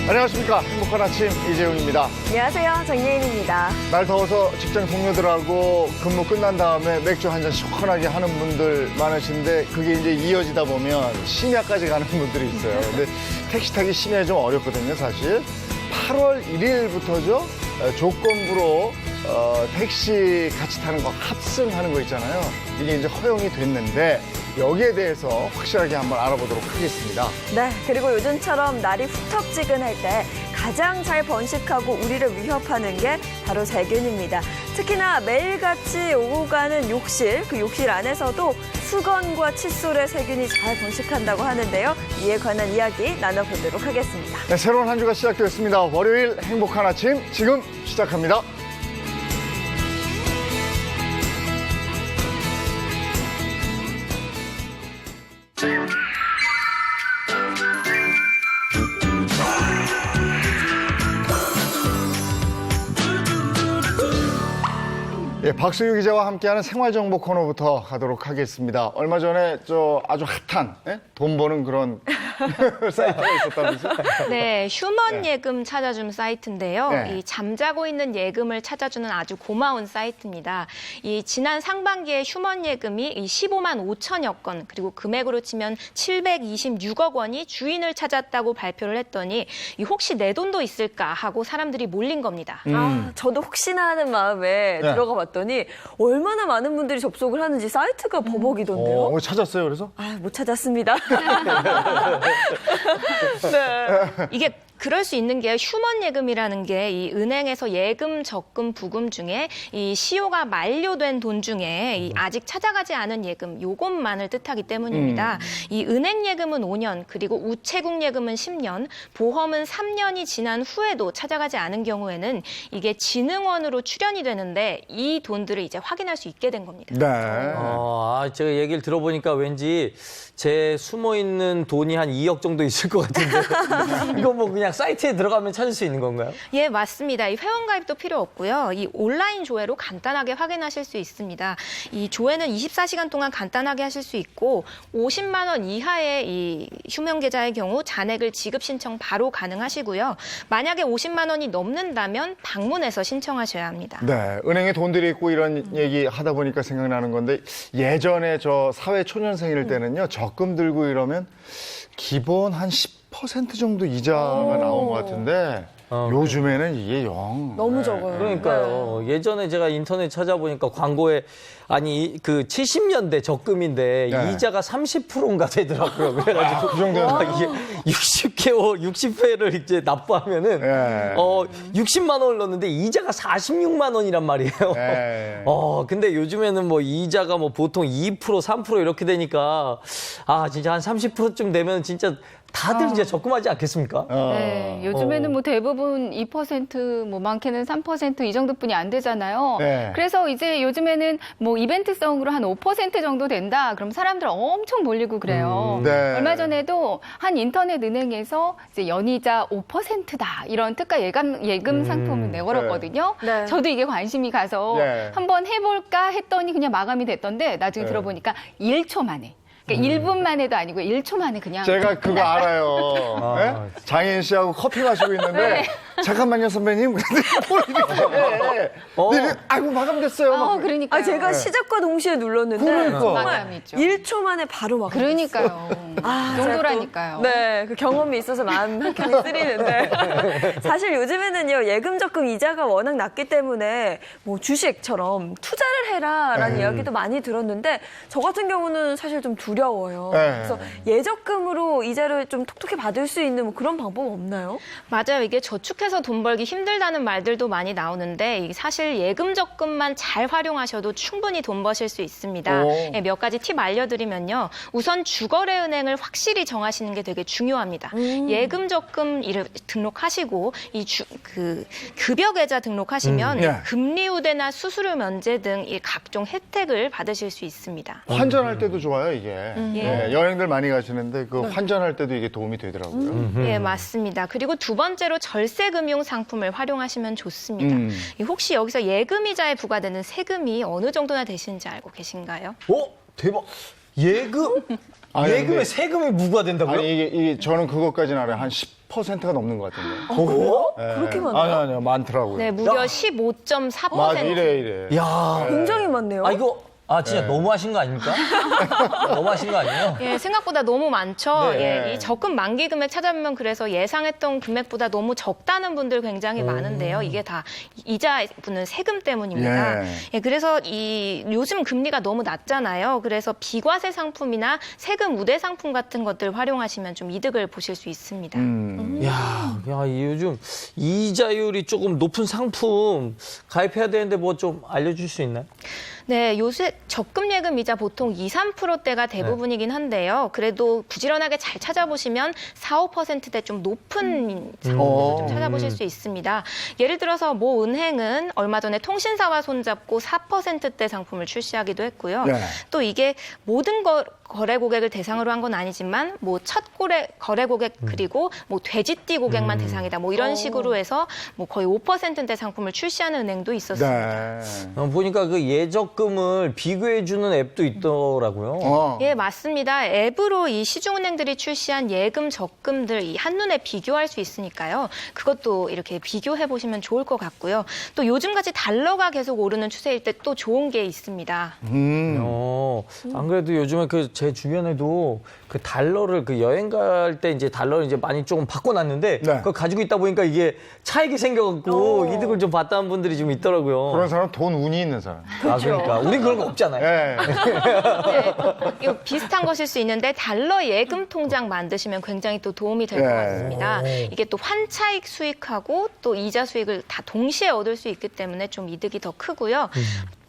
안녕하십니까. 행복한 아침 이재용입니다. 안녕하세요. 정예인입니다. 날 더워서 직장 동료들하고 근무 끝난 다음에 맥주 한 잔 시원하게 하는 분들 많으신데 그게 이제 이어지다 보면 심야까지 가는 분들이 있어요. 근데 택시 타기 심야 좀 어렵거든요, 사실. 8월 1일부터죠. 조건부로 택시 같이 타는 거 합승하는 거 있잖아요. 이게 이제 허용이 됐는데 여기에 대해서 확실하게 한번 알아보도록 하겠습니다. 네, 그리고 요즘처럼 날이 후텁지근할 때 가장 잘 번식하고 우리를 위협하는 게 바로 세균입니다. 특히나 매일같이 오고 가는 욕실, 그 욕실 안에서도 수건과 칫솔에 세균이 잘 번식한다고 하는데요. 이에 관한 이야기 나눠보도록 하겠습니다. 네, 새로운 한 주가 시작되었습니다. 월요일 행복한 아침 지금 시작합니다. 예, 박수유 기자와 함께하는 생활정보 코너부터 가도록 하겠습니다. 얼마 전에 아주 핫한 돈 버는 그런 사이트가 있었다면서요? 네, 휴먼 예금 찾아주는 사이트인데요. 네. 이 잠자고 있는 예금을 찾아주는 아주 고마운 사이트입니다. 이 지난 상반기에 휴먼 예금이 15만 5천여 건, 그리고 금액으로 치면 726억 원이 주인을 찾았다고 발표를 했더니 이 혹시 내 돈도 있을까 하고 사람들이 몰린 겁니다. 저도 혹시나 하는 마음에 들어가 봤더니 얼마나 많은 분들이 접속을 하는지 사이트가 버벅이던데요. 찾았어요, 그래서? 못 찾았습니다. 네. 이게 그럴 수 있는 게 휴먼 예금이라는 게 이 은행에서 예금, 적금, 부금 중에 이 시효가 만료된 돈 중에 이 아직 찾아가지 않은 예금 요것만을 뜻하기 때문입니다. 이 은행 예금은 5년, 그리고 우체국 예금은 10년, 보험은 3년이 지난 후에도 찾아가지 않은 경우에는 이게 진흥원으로 출연이 되는데 이 돈들을 이제 확인할 수 있게 된 겁니다. 네. 제가 얘기를 들어보니까 왠지 제 숨어있는 돈이 한 2억 정도 있을 것 같은데 이거 뭐 그냥 사이트에 들어가면 찾을 수 있는 건가요? 예, 맞습니다. 이 회원 가입도 필요 없고요. 이 온라인 조회로 간단하게 확인하실 수 있습니다. 이 조회는 24시간 동안 간단하게 하실 수 있고 50만 원 이하의 이 휴면 계좌의 경우 잔액을 지급 신청 바로 가능하시고요. 만약에 50만 원이 넘는다면 방문해서 신청하셔야 합니다. 네, 은행에 돈들이 있고 이런 얘기 하다 보니까 생각나는 건데 예전에 저 사회 초년생일 때는요 적금 들고 이러면 기본 한 10% 정도 이자가 나온 것 같은데 요즘에는 이게 너무 적어요. 그러니까요. 예전에 제가 인터넷 찾아보니까 광고에 그 70년대 적금인데 네. 이자가 30%인가 되더라고요. 그래가지고 그 정도는 이게 60회를 이제 납부하면은 네. 60만 원을 넣었는데 이자가 46만 원이란 말이에요. 네. 근데 요즘에는 뭐 이자가 뭐 보통 2%, 3% 이렇게 되니까 진짜 한 30%쯤 되면 진짜 다들 이제 적금하지 않겠습니까? 네, 요즘에는 뭐 대부분 2%, 뭐 많게는 3% 이 정도뿐이 안 되잖아요. 네. 그래서 이제 요즘에는 뭐 이벤트성으로 한 5% 정도 된다. 그럼 사람들 엄청 몰리고 그래요. 네. 얼마 전에도 한 인터넷 은행에서 이제 연이자 5%다 이런 특가 예금 상품을 내걸었거든요. 네. 저도 이게 관심이 가서 네. 한번 해볼까 했더니 그냥 마감이 됐던데 나중에 들어보니까 1초 만에. 그러니까 1분 만에도 아니고 1초 만에 그냥. 제가 그거 알아요. 네? 장혜인 씨하고 커피 마시고 있는데 잠깐만요 선배님. 뭘 이렇게 해. 근데 아이고 마감됐어요. 막. 그러니까. 제가 시작과 동시에 눌렀는데 그러니까. 정말 마감이죠. 1초 만에 바로 막. 그러니까요. 그 정도라니까요. 네, 그 경험이 있어서 마음 한켠이 쓰리는데 사실 요즘에는요 예금 적금 이자가 워낙 낮기 때문에 뭐 주식처럼 투자를 해라라는 이야기도 많이 들었는데 저 같은 경우는 사실 좀 두려워요. 네. 그래서 예적금으로 이자를 좀 톡톡히 받을 수 있는 뭐 그런 방법 없나요? 맞아요. 이게 저축해서 돈 벌기 힘들다는 말들도 많이 나오는데 이게 사실 예금 적금만 잘 활용하셔도 충분히 돈 버실 수 있습니다. 예, 몇 가지 팁 알려드리면요. 우선 주거래 은행을 확실히 정하시는 게 되게 중요합니다. 예금 적금 등록하시고 급여 계좌 등록하시면 예. 금리 우대나 수수료 면제 등 이 각종 혜택을 받으실 수 있습니다. 환전할 때도 좋아요 이게. 예, 여행들 많이 가시는데 그 환전할 때도 이게 도움이 되더라고요. 예, 맞습니다. 그리고 두 번째로 절세 금융 상품을 활용하시면 좋습니다. 혹시 여기서 예금이자에 부과되는 세금이 어느 정도나 되시는지 알고 계신가요? 대박. 예금? 아니, 예금에 근데- 세금이 부과된다고요? 아니 이게 저는 그것까지는 알아요. 한 10%가 넘는 것 같은데. 예. 그렇게 많아요? 아니요, 많더라고요. 네, 무려 맞아, 15.4%. 이래. 야. 굉장히 많네요. 진짜 너무하신 거 아닙니까? 너무하신 거 아니에요? 예, 생각보다 너무 많죠. 네. 예, 이 적금 만기 금액 찾아보면 그래서 예상했던 금액보다 너무 적다는 분들 굉장히 많은데요. 이게 다 이자 붙는 세금 때문입니다. 예. 예, 그래서 요즘 금리가 너무 낮잖아요. 그래서 비과세 상품이나 세금 우대 상품 같은 것들 활용하시면 좀 이득을 보실 수 있습니다. 야, 이 요즘 이자율이 조금 높은 상품 가입해야 되는데 뭐 좀 알려줄 수 있나요? 네, 요새 적금 예금 이자 보통 2, 3%대가 대부분이긴 한데요. 그래도 부지런하게 잘 찾아보시면 4, 5%대 좀 높은 상품들도 좀 찾아보실 수 있습니다. 예를 들어서 모 은행은 얼마 전에 통신사와 손잡고 4%대 상품을 출시하기도 했고요. 네. 또 이게 모든 거래 고객을 대상으로 한 건 아니지만 뭐 첫 거래 고객 그리고 뭐 돼지띠 고객만 대상이다. 뭐 이런 식으로 해서 뭐 거의 5%대 상품을 출시하는 은행도 있었습니다. 네. 보니까 그 예적금을 비교해주는 앱도 있더라고요. 예, 맞습니다. 앱으로 이 시중은행들이 출시한 예금, 적금들 이 한눈에 비교할 수 있으니까요. 그것도 이렇게 비교해 보시면 좋을 것 같고요. 또 요즘같이 달러가 계속 오르는 추세일 때 또 좋은 게 있습니다. 안 그래도 요즘에 제 주변에도 그 달러를 그 여행 갈 때 이제 달러를 이제 많이 조금 바꿔놨는데 네. 그거 가지고 있다 보니까 이게 차익이 생겨갖고 이득을 좀 봤다는 분들이 좀 있더라고요. 그런 사람 돈 운이 있는 사람. 그러니까 우린 그런 거 없잖아요. 예. 네, 이거 비슷한 것일 수 있는데 달러 예금 통장 만드시면 굉장히 또 도움이 될 것 예. 같습니다. 이게 또 환차익 수익하고 또 이자 수익을 다 동시에 얻을 수 있기 때문에 좀 이득이 더 크고요.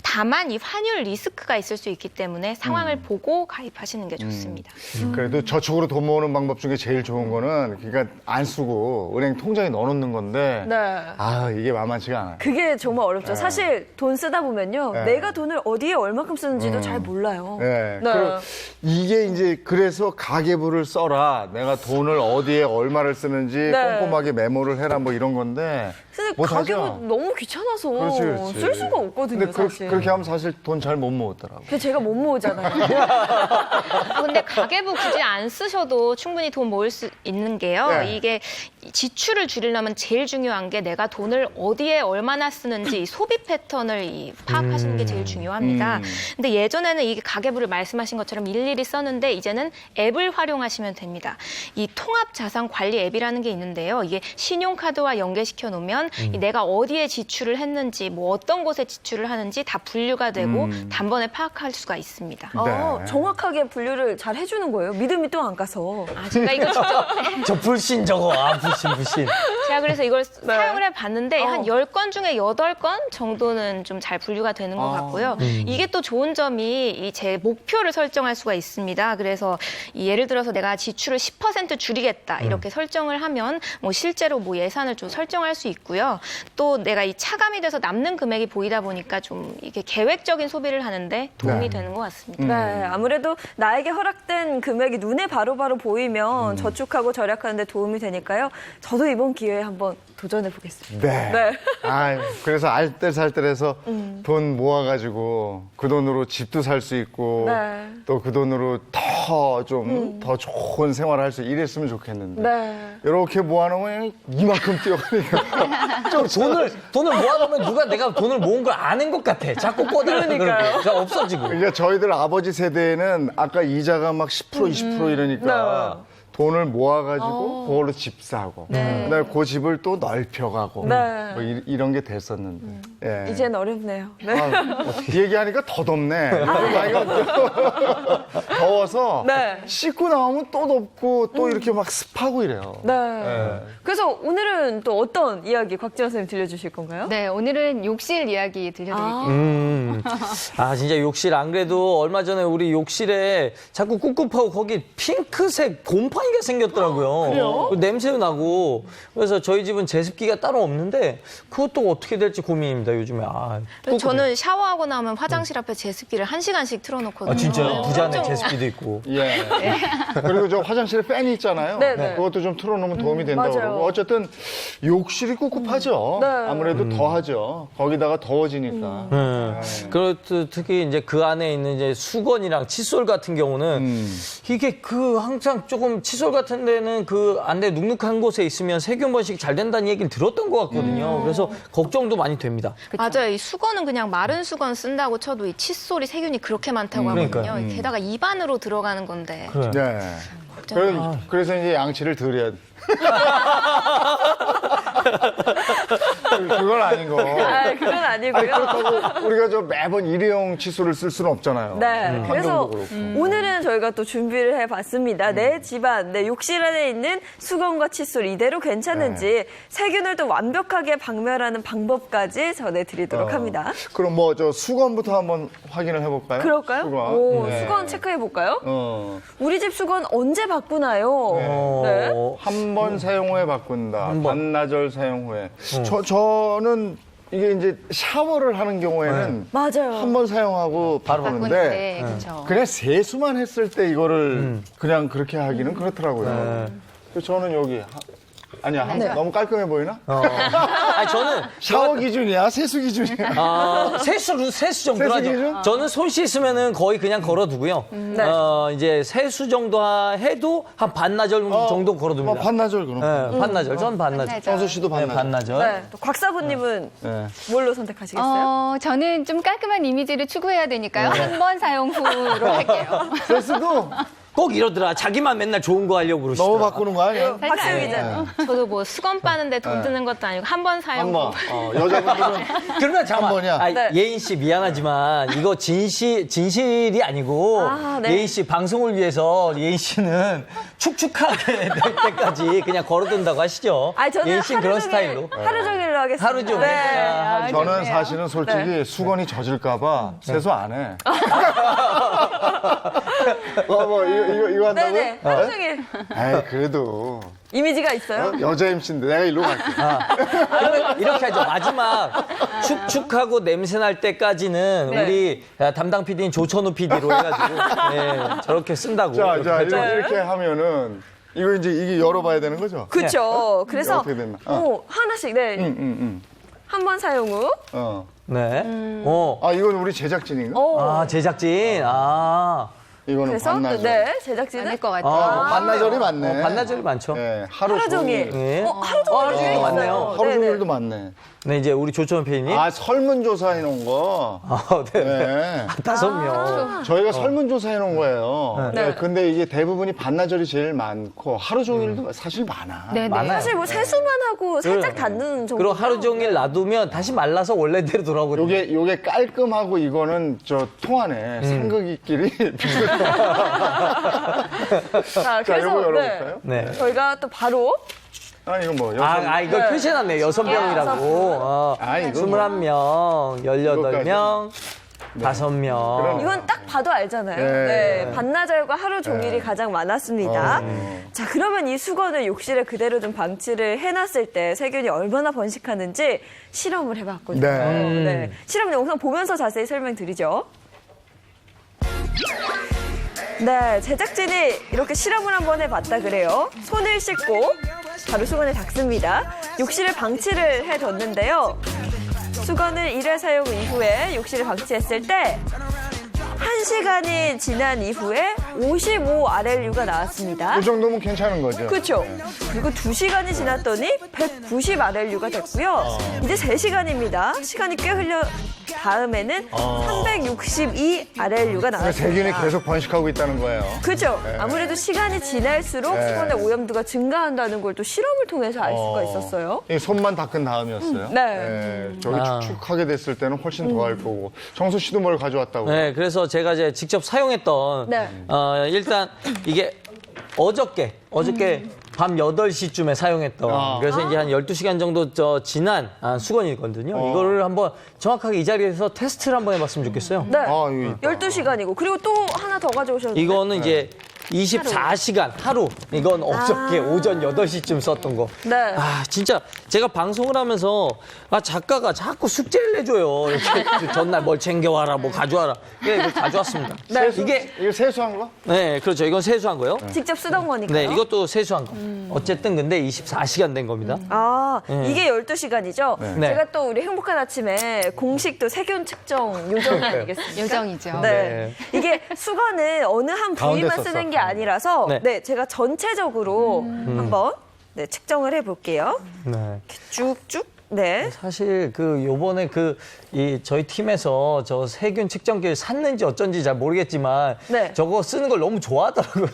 다만 이 환율 리스크가 있을 수 있기 때문에 상황을 보고 가입하시는 게 좋습니다. 그래도 저축으로 돈 모으는 방법 중에 제일 좋은 거는 그러니까 안 쓰고 은행 통장에 넣어놓는 건데 네. 이게 만만치가 않아요. 그게 정말 어렵죠. 사실 돈 쓰다 보면요. 네. 내가 돈을 어디에 얼마큼 쓰는지도 잘 몰라요. 네. 네. 그리고 이게 이제 그래서 가계부를 써라. 내가 돈을 어디에 얼마를 쓰는지 네. 꼼꼼하게 메모를 해라 뭐 이런 건데 근데 못하죠? 가격은 너무 귀찮아서 그렇지. 쓸 수가 없거든요, 근데 사실. 그렇게 하면 사실 돈 잘 못 모으더라고. 근데 제가 못 모으잖아요. 근데 가계부 굳이 안 쓰셔도 충분히 돈 모을 수 있는 게요. 네. 이게 지출을 줄이려면 제일 중요한 게 내가 돈을 어디에 얼마나 쓰는지 이 소비 패턴을 파악하시는 게 제일 중요합니다. 근데 예전에는 이게 가계부를 말씀하신 것처럼 일일이 썼는데 이제는 앱을 활용하시면 됩니다. 이 통합 자산 관리 앱이라는 게 있는데요. 이게 신용카드와 연계시켜 놓으면 이 내가 어디에 지출을 했는지 뭐 어떤 곳에 지출을 하는지 다 분류가 되고 단번에 파악할 수가 있습니다. 네. 정확하게 분류를 잘 해주는 거예요. 믿음이 또 안 가서. 제가 이거 직접 저 불신 저거 불신. 제가 그래서 이걸 네. 사용을 해봤는데 한 10건 중에 8건 정도는 좀 잘 분류가 되는 것 같고요. 이게 또 좋은 점이 이 제 목표를 설정할 수가 있습니다. 그래서 예를 들어서 내가 지출을 10% 줄이겠다 이렇게 설정을 하면 뭐 실제로 뭐 예산을 좀 설정할 수 있고요. 또 내가 이 차감이 돼서 남는 금액이 보이다 보니까 좀 이게 계획적인 소비를 하는데 도움이 네. 되는 것 같습니다. 네, 아무래도 나에게 허락된 금액이 눈에 바로바로 보이면 저축하고 절약하는 데 도움이 되니까요. 저도 이번 기회에 한번 도전해 보겠습니다. 네. 네. 그래서 알뜰살뜰해서 돈 모아가지고 그 돈으로 집도 살 수 있고 네. 또 그 돈으로 더 좋은 생활을 할 수 이랬으면 좋겠는데 네. 이렇게 모아놓으면 이만큼 뛰어가니까 좀 돈을 모아놓으면 누가 내가 돈을 모은 걸 아는 것 같아. 자꾸 꺼내는 그러니까요. 거 없어지고. 그러니까 저희들 아버지 세대에는 아까 이자가 막 10% 20% 이러니까 돈을 모아가지고 그걸로 집 사고 그다음에 그 집을 또 넓혀가고 네. 뭐 이런 게 됐었는데 예. 이젠 어렵네요. 네. 얘기하니까 더 덥네. 더워서 네. 씻고 나오면 또 덥고 또 이렇게 막 습하고 이래요. 네. 그래서 오늘은 또 어떤 이야기 곽지연 선생님 들려주실 건가요? 네, 오늘은 욕실 이야기 들려드릴게요. 아, 진짜 욕실. 안 그래도 얼마 전에 우리 욕실에 자꾸 꿉꿉하고 거기 핑크색 곰팡이가 생겼더라고요. 그래요? 냄새도 나고. 그래서 저희 집은 제습기가 따로 없는데 그것도 어떻게 될지 고민입니다, 요즘에. 아, 저는 샤워하고 나면 화장실 앞에 제습기를 1시간씩 틀어놓거든요. 아, 진짜요? 부자 안에 걱정. 제습기도 있고. 예. 그리고 저 화장실에 팬이 있잖아요. 네네. 그것도 좀 틀어놓으면 도움이 된다고 맞아요. 그러고. 어쨌든 욕실이 꿉꿉하죠. 네. 아무래도 더하죠. 거기다가 더워지니까. 그렇고 특히 이제 그 안에 있는 이제 수건이랑 칫솔 같은 경우는 이게 그 항상 조금 칫솔 같은 데는 그 안에 눅눅한 곳에 있으면 세균 번식이 잘 된다는 얘기를 들었던 것 같거든요. 그래서 걱정도 많이 됩니다. 맞아요. 이 수건은 그냥 마른 수건 쓴다고 쳐도 이 칫솔이 세균이 그렇게 많다고 하거든요. 그러니까요. 게다가 입안으로 들어가는 건데. 그래. 네. 그래서 이제 양치를 덜 해야 돼. 그건 아닌 거. 아, 그건 아니고요. 아니, 그렇다고 우리가 저 매번 일회용 칫솔을 쓸 수는 없잖아요. 네, 그래서 환경도 그렇고. 오늘은 저희가 또 준비를 해봤습니다. 내 집안, 내 욕실 안에 있는 수건과 칫솔 이대로 괜찮은지 세균을 또 완벽하게 박멸하는 방법까지 전해드리도록 합니다. 그럼 뭐 저 수건부터 한번 확인을 해볼까요? 그럴까요? 수건. 오, 네. 수건 체크해볼까요? 우리 집 수건 언제 바꾸나요? 네. 한 번 사용 후에 바꾼다. 한 번. 반나절 사용 후에. 저는 이게 이제 샤워를 하는 경우에는 맞아요. 한 번 사용하고 바꾸는데 네, 그렇죠. 그냥 세수만 했을 때 이거를 그냥 그렇게 하기는 그렇더라고요. 그래서 저는 여기 아니야 너무 깔끔해 보이나? 아니, 저는 샤워 기준이야, 세수 기준이야. 세수 정도로 세수 하죠. 기준? 저는 손 씻으면은 거의 그냥 걸어두고요. 네. 이제 세수 정도 해도 한 반나절 정도 걸어둡니다. 반나절 그럼. 네, 반나절. 전 반나절. 정수 씨도 네, 반나절. 반나절. 네. 또 곽사부님은 네. 뭘로 선택하시겠어요? 저는 좀 깔끔한 이미지를 추구해야 되니까요. 한 번 사용 후로 할게요. 세수도 꼭 이러더라. 자기만 맨날 좋은 거 하려고 그러시더라. 너무 바꾸는 거 아니야? 박수영 기자님. 저도 뭐 수건 빠는데 돈 드는 것도 아니고 한 번 사용. 한 번. 여자분들은 그러면 잠깐만. 번이야. 아니, 네. 예인 씨 미안하지만 이거 진실이 아니고 아, 네. 예인 씨 방송을 위해서 예인 씨는 축축하게 될 때까지 그냥 걸어둔다고 하시죠. 아니, 저는 예인 씨는 그런 스타일로. 하루 종일로 하겠습니다. 하루 종일. 네. 아, 저는 사실은 솔직히 수건이 젖을까봐 세수 안 해. 이거 한다고? 네네. 하루 종일 에이, 그래도 이미지가 있어요? 여자 MC인데 내가 일로 갈게. 그러면 이렇게 하죠. 마지막 축축하고 냄새 날 때까지는 네. 우리 담당 PD인 조천우 PD로 해가지고 네, 저렇게 쓴다고. 자, 이렇게 하죠. 이렇게 하면은 이거 이제 이게 열어봐야 되는 거죠? 그렇죠. 그래서 어떻게 됐나? 하나씩 네. 응. 한 번 사용 후. 네. 아, 이건 우리 제작진인가? 아, 제작진. 아. 이거는 그래서 반나절. 네, 제작진은 아닐 것 같아요. 반나절이 맞네. 반나절이 많죠. 네, 하루 하루 종일. 네. 하루 종일 하루 종일 있어요. 맞네요. 하루 네네. 종일도 맞네. 네, 이제 우리 조천 PD님. 아, 설문조사 해놓은 거. 네. 네. 5명. 저희가 설문조사 해놓은 거예요. 네. 네. 근데 이게 대부분이 반나절이 제일 많고 하루 종일도 사실 많아. 네, 네. 많아요. 사실 뭐 세수만 하고 살짝 닿는 정도. 그리고 하루 종일 놔두면 다시 말라서 원래대로 돌아오거든요. 요게 깔끔하고 이거는 저 통하네. 상극이끼리 비슷해. 자, 자, 요거 열어볼까요? 네. 저희가 또 바로 이거 뭐 여섯. 이거 네. 표시해놨네요. 6명이라고. 이거 뭐. 21명, 18명, 5명. 그럼. 이건 딱 봐도 알잖아요. 네. 네, 반나절과 하루 종일이 가장 많았습니다. 자, 그러면 이 수건을 욕실에 그대로 좀 방치를 해놨을 때 세균이 얼마나 번식하는지 실험을 해봤거든요. 네. 네. 실험 영상 보면서 자세히 설명드리죠. 네, 제작진이 이렇게 실험을 한번 해봤다 그래요. 손을 씻고 바로 수건을 닦습니다. 욕실을 방치를 해뒀는데요. 수건을 1회 사용 이후에 욕실을 방치했을 때 1시간이 지난 이후에 55RLU가 나왔습니다. 그 정도면 괜찮은 거죠. 그렇죠. 그리고 2시간이 지났더니 190RLU가 됐고요. 이제 3시간입니다. 시간이 꽤 흘려 다음에는 362RLU가 나왔습니다. 세균이 계속 번식하고 있다는 거예요. 그죠. 아무래도 시간이 지날수록 네. 수건의 오염도가 증가한다는 걸 또 실험을 통해서 알 수가 있었어요. 이 손만 닦은 다음이었어요. 네. 저기 축축하게 됐을 때는 훨씬 더 할 거고. 정수 씨도 뭘 가져왔다고. 네, 그래서 제가 이제 직접 사용했던 네. 일단 이게 어저께 밤 8시쯤에 사용했던 그래서 이제 한 12시간 정도 지난 수건이거든요. 이거를 한번 정확하게 이 자리에서 테스트를 한번 해봤으면 좋겠어요. 네. 아, 여기 있다. 12시간이고 그리고 또 하나 더 가져오셨는데. 이거는 이제 24시간 하루. 이건 어저께 오전 8시쯤 썼던 거. 네. 아, 진짜 제가 방송을 하면서 작가가 자꾸 숙제를 내줘요. 이렇게 전날 뭘 챙겨와라, 뭐 가져와라. 예, 이거 가져왔습니다. 네. 이게 세수한 거? 네, 그렇죠. 이건 세수한 거요. 직접 쓰던 거니까요. 네, 이것도 세수한 거. 어쨌든 근데 24시간 된 겁니다. 아, 이게 12시간이죠? 네. 제가 또 우리 행복한 아침에 공식도 세균 측정 요정 아니겠습니까? 요정이죠. 네. 이게 수건은 어느 한 가운데 부위만 썼어. 쓰는 게 아니라서 네. 네, 제가 전체적으로 한번 측정을 해볼게요. 네. 쭉쭉. 네. 사실 요번에 저희 팀에서 저 세균 측정기를 샀는지 어쩐지 잘 모르겠지만 네. 저거 쓰는 걸 너무 좋아하더라고요.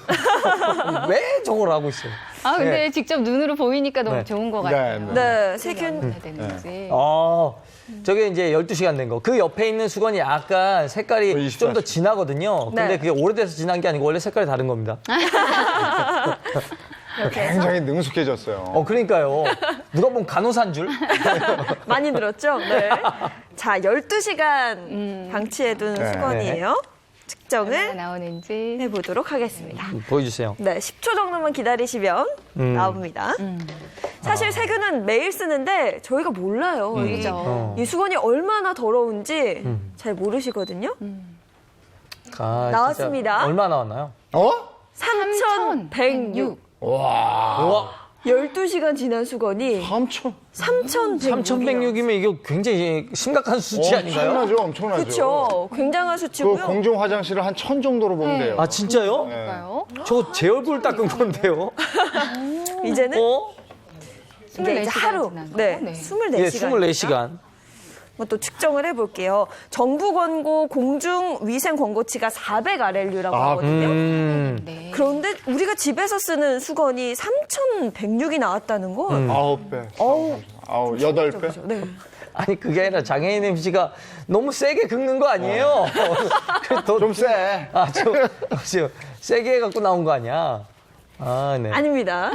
왜 저걸 하고 있어요? 아, 근데 네. 직접 눈으로 보이니까 너무 네. 좋은 것 네, 같아요. 네, 세균. 해야 되는지. 저게 이제 12시간 된 거. 그 옆에 있는 수건이 약간 색깔이 24시간. 좀 더 진하거든요. 근데 네. 그게 오래돼서 진한 게 아니고 원래 색깔이 다른 겁니다. 이렇게 해서 굉장히 능숙해졌어요. 그러니까요. 누가 보면 간호사인 줄? 많이 늘었죠? 네. 자, 12시간 방치해둔 네. 수건이에요. 얼마나 측정을 나오는지. 해보도록 하겠습니다. 보여주세요. 네, 10초 정도만 기다리시면 나옵니다. 사실 세균은 매일 쓰는데 저희가 몰라요. 그죠. 이 수건이 얼마나 더러운지 잘 모르시거든요. 진짜 나왔습니다. 얼마 나왔나요? 3,106. 우와. 12시간 지난 수건이 3,106. 3,106이면 이게 굉장히 심각한 수치 아닌가요? 엄청나죠, 엄청나죠. 그렇죠. 굉장한 그 수치고요. 공중 화장실을 한 1000 정도로 보면 돼요. 아, 진짜요? 네. 볼까요? 저 제 얼굴 닦은 건데요. 이제는 이게 이제 24시간 하루. 지난 거? 네, 네. 24시간. 예, 24시간. 또 측정을 해볼게요. 정부 권고 공중 위생 권고치가 400RLU라고 하거든요. 네. 그런데 우리가 집에서 쓰는 수건이 3,106이 나왔다는 건 9배. 어우, 8배? 네. 아니, 그게 아니라 장애인 MC가 너무 세게 긁는 거 아니에요? 좀 세. 좀 세게 해갖고 나온 거 아니야? 아, 네. 아닙니다.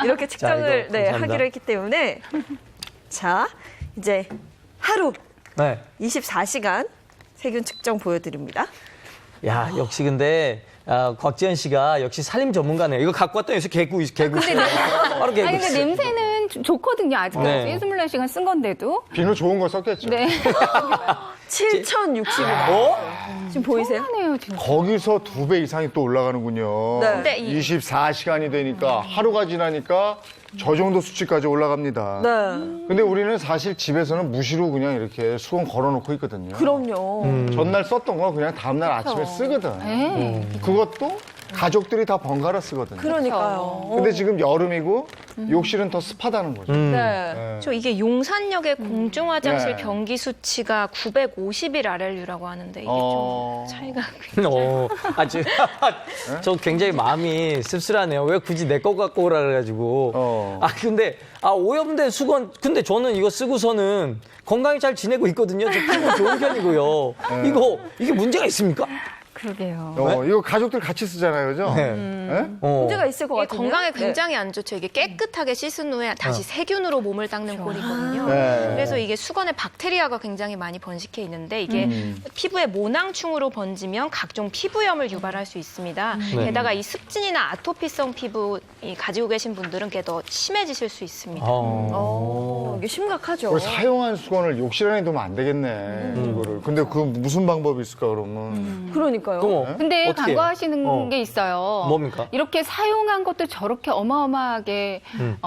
이렇게 측정을 자, 이거 감사합니다. 하기로 했기 때문에 자, 이제 하루 네. 24시간 세균 측정 보여드립니다. 야, 역시 근데 곽지연 씨가 역시 살림 전문가네요. 이거 갖고 왔더니 여기서 개구 있어요. 바로 개구 아니, 근데 있어요. 냄새는 좋거든요. 아직까지. 네. 24시간 쓴 건데도. 비누 좋은 거 썼겠죠. 네. 7,060이 어? 지금 보이세요? 하네요, 진짜. 거기서 2배 이상이 또 올라가는군요. 네. 근데 24시간이 되니까 하루가 지나니까 저 정도 수치까지 올라갑니다. 네. 근데 우리는 사실 집에서는 무시로 그냥 이렇게 수건 걸어놓고 있거든요. 그럼요. 전날 썼던 거 그냥 다음날 아침에 쓰거든. 네. 그것도 가족들이 다 번갈아 쓰거든요. 그러니까요. 근데 지금 여름이고 욕실은 더 습하다는 거죠. 네. 네. 저 이게 용산역의 공중화장실 네. 변기 수치가 951 RLU라고 하는데 이게 어. 좀 차이가 저 굉장히 마음이 씁쓸하네요. 왜 굳이 내 거 갖고 오라 그래가지고. 근데 오염된 수건. 근데 저는 이거 쓰고서는 건강히 잘 지내고 있거든요. 저 피부 좋은 편이고요. 이게 문제가 있습니까? 그러게요. 이거 가족들 같이 쓰잖아요, 그죠? 네. 네? 문제가 있을 것 이게 같은데요. 건강에 네. 굉장히 안 좋죠. 이게 깨끗하게 씻은 후에 다시 세균으로 몸을 닦는 꼴이거든요. 네. 그래서 이게 수건에 박테리아가 굉장히 많이 번식해 있는데 이게 피부에 모낭충으로 번지면 각종 피부염을 유발할 수 있습니다. 게다가 이 습진이나 아토피성 피부 가지고 계신 분들은 그게 더 심해지실 수 있습니다. 이게 심각하죠. 우리 사용한 수건을 욕실 안에 두면 안 되겠네, 이거를. 근데 그 무슨 방법이 있을까, 그러면? 그러니까요. 그럼 근데 어떻게 해요? 간과하시는 게 있어요. 뭡니까? 이렇게 사용한 것도 저렇게 어마어마하게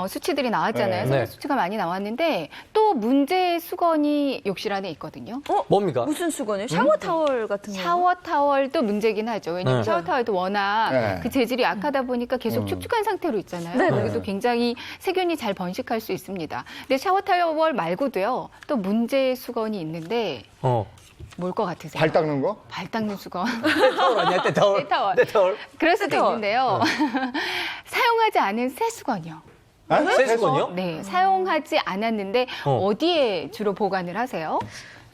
수치들이 나왔잖아요. 네. 세균 네. 수치가 많이 나왔는데 또 문제의 수건이 욕실 안에 있거든요. 뭡니까? 무슨 수건이요? 샤워 타월 같은 거. 샤워 타월도 문제긴 하죠. 왜냐하면 네. 샤워 타월도 워낙 네. 그 재질이 약하다 보니까 계속 축축한 상태로 있잖아요. 네, 거기도 굉장히 세균이 잘 번식할 수 있습니다. 근데 샤워 타월 말고도요. 또 문제의 수건이 있는데 뭘 것 같으세요? 발 닦는 거? 발 닦는 수건. 타월 아니야? 때타월? 때타월. 때타월? 그럴 수도 때타월. 있는데요. 사용하지 않은 새 수건이요. 새 수건이요? 네, 사용하지 않았는데 어디에 주로 보관을 하세요?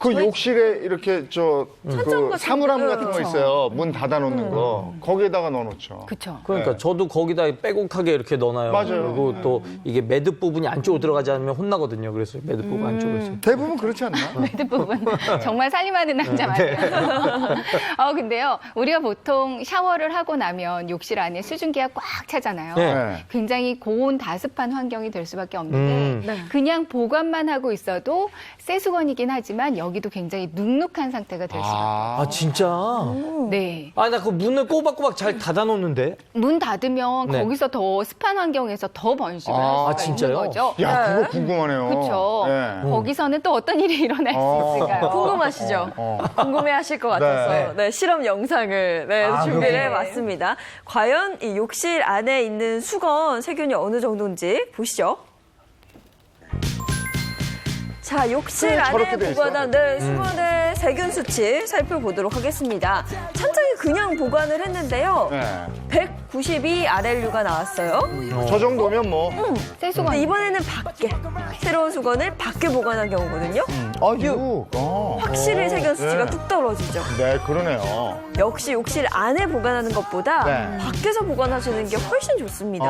그 욕실에 이렇게 천장 같은 사물함 거. 같은 거 있어요. 문 닫아놓는 거. 거기에다가 넣어놓죠. 그렇죠. 그러니까 네. 저도 거기다 빼곡하게 이렇게 넣어놔요. 맞아요. 그리고 또 이게 매듭 부분이 안쪽으로 들어가지 않으면 혼나거든요. 그래서 매듭 부분 안쪽으로 있어요. 대부분 그렇지 않나? 매듭 부분 정말 살림하는 남자 네. 맞아요. 근데요, 우리가 보통 샤워를 하고 나면 욕실 안에 수증기가 꽉 차잖아요. 네. 굉장히 고온 다습한 환경이 될 수밖에 없는데 네. 그냥 보관만 하고 있어도 새 수건이긴 하지만 여기도 굉장히 눅눅한 상태가 될 수가. 아, 진짜? 네. 아, 나 그 문을 꼬박꼬박 잘 닫아놓는데? 문 닫으면 네. 거기서 더 습한 환경에서 더 번식을 할 아, 수가 진짜요? 있는 거죠. 야, 그거 궁금하네요. 그렇죠. 네. 거기서는 또 어떤 일이 일어날 수 있을까요? 궁금하시죠? 궁금해하실 것 같아서 네. 네, 실험 영상을 준비를 그렇군요. 해봤습니다. 과연 이 욕실 안에 있는 수건 세균이 어느 정도인지 보시죠. 자, 욕실 그래, 안에 저렇게 돼 있어. 보관한 수건의 세균 수치 살펴보도록 하겠습니다. 천장에 그냥 보관을 했는데요. 네. 192 RLU가 나왔어요. 저 정도면 뭐. 새 수건. 근데 이번에는 밖에, 새로운 수건을 밖에 보관한 경우거든요. 아, 6. 확실히 세균 수치가 네. 뚝 떨어지죠. 네, 그러네요. 역시 욕실 안에 보관하는 것보다 네. 밖에서 보관하시는 게 훨씬 좋습니다.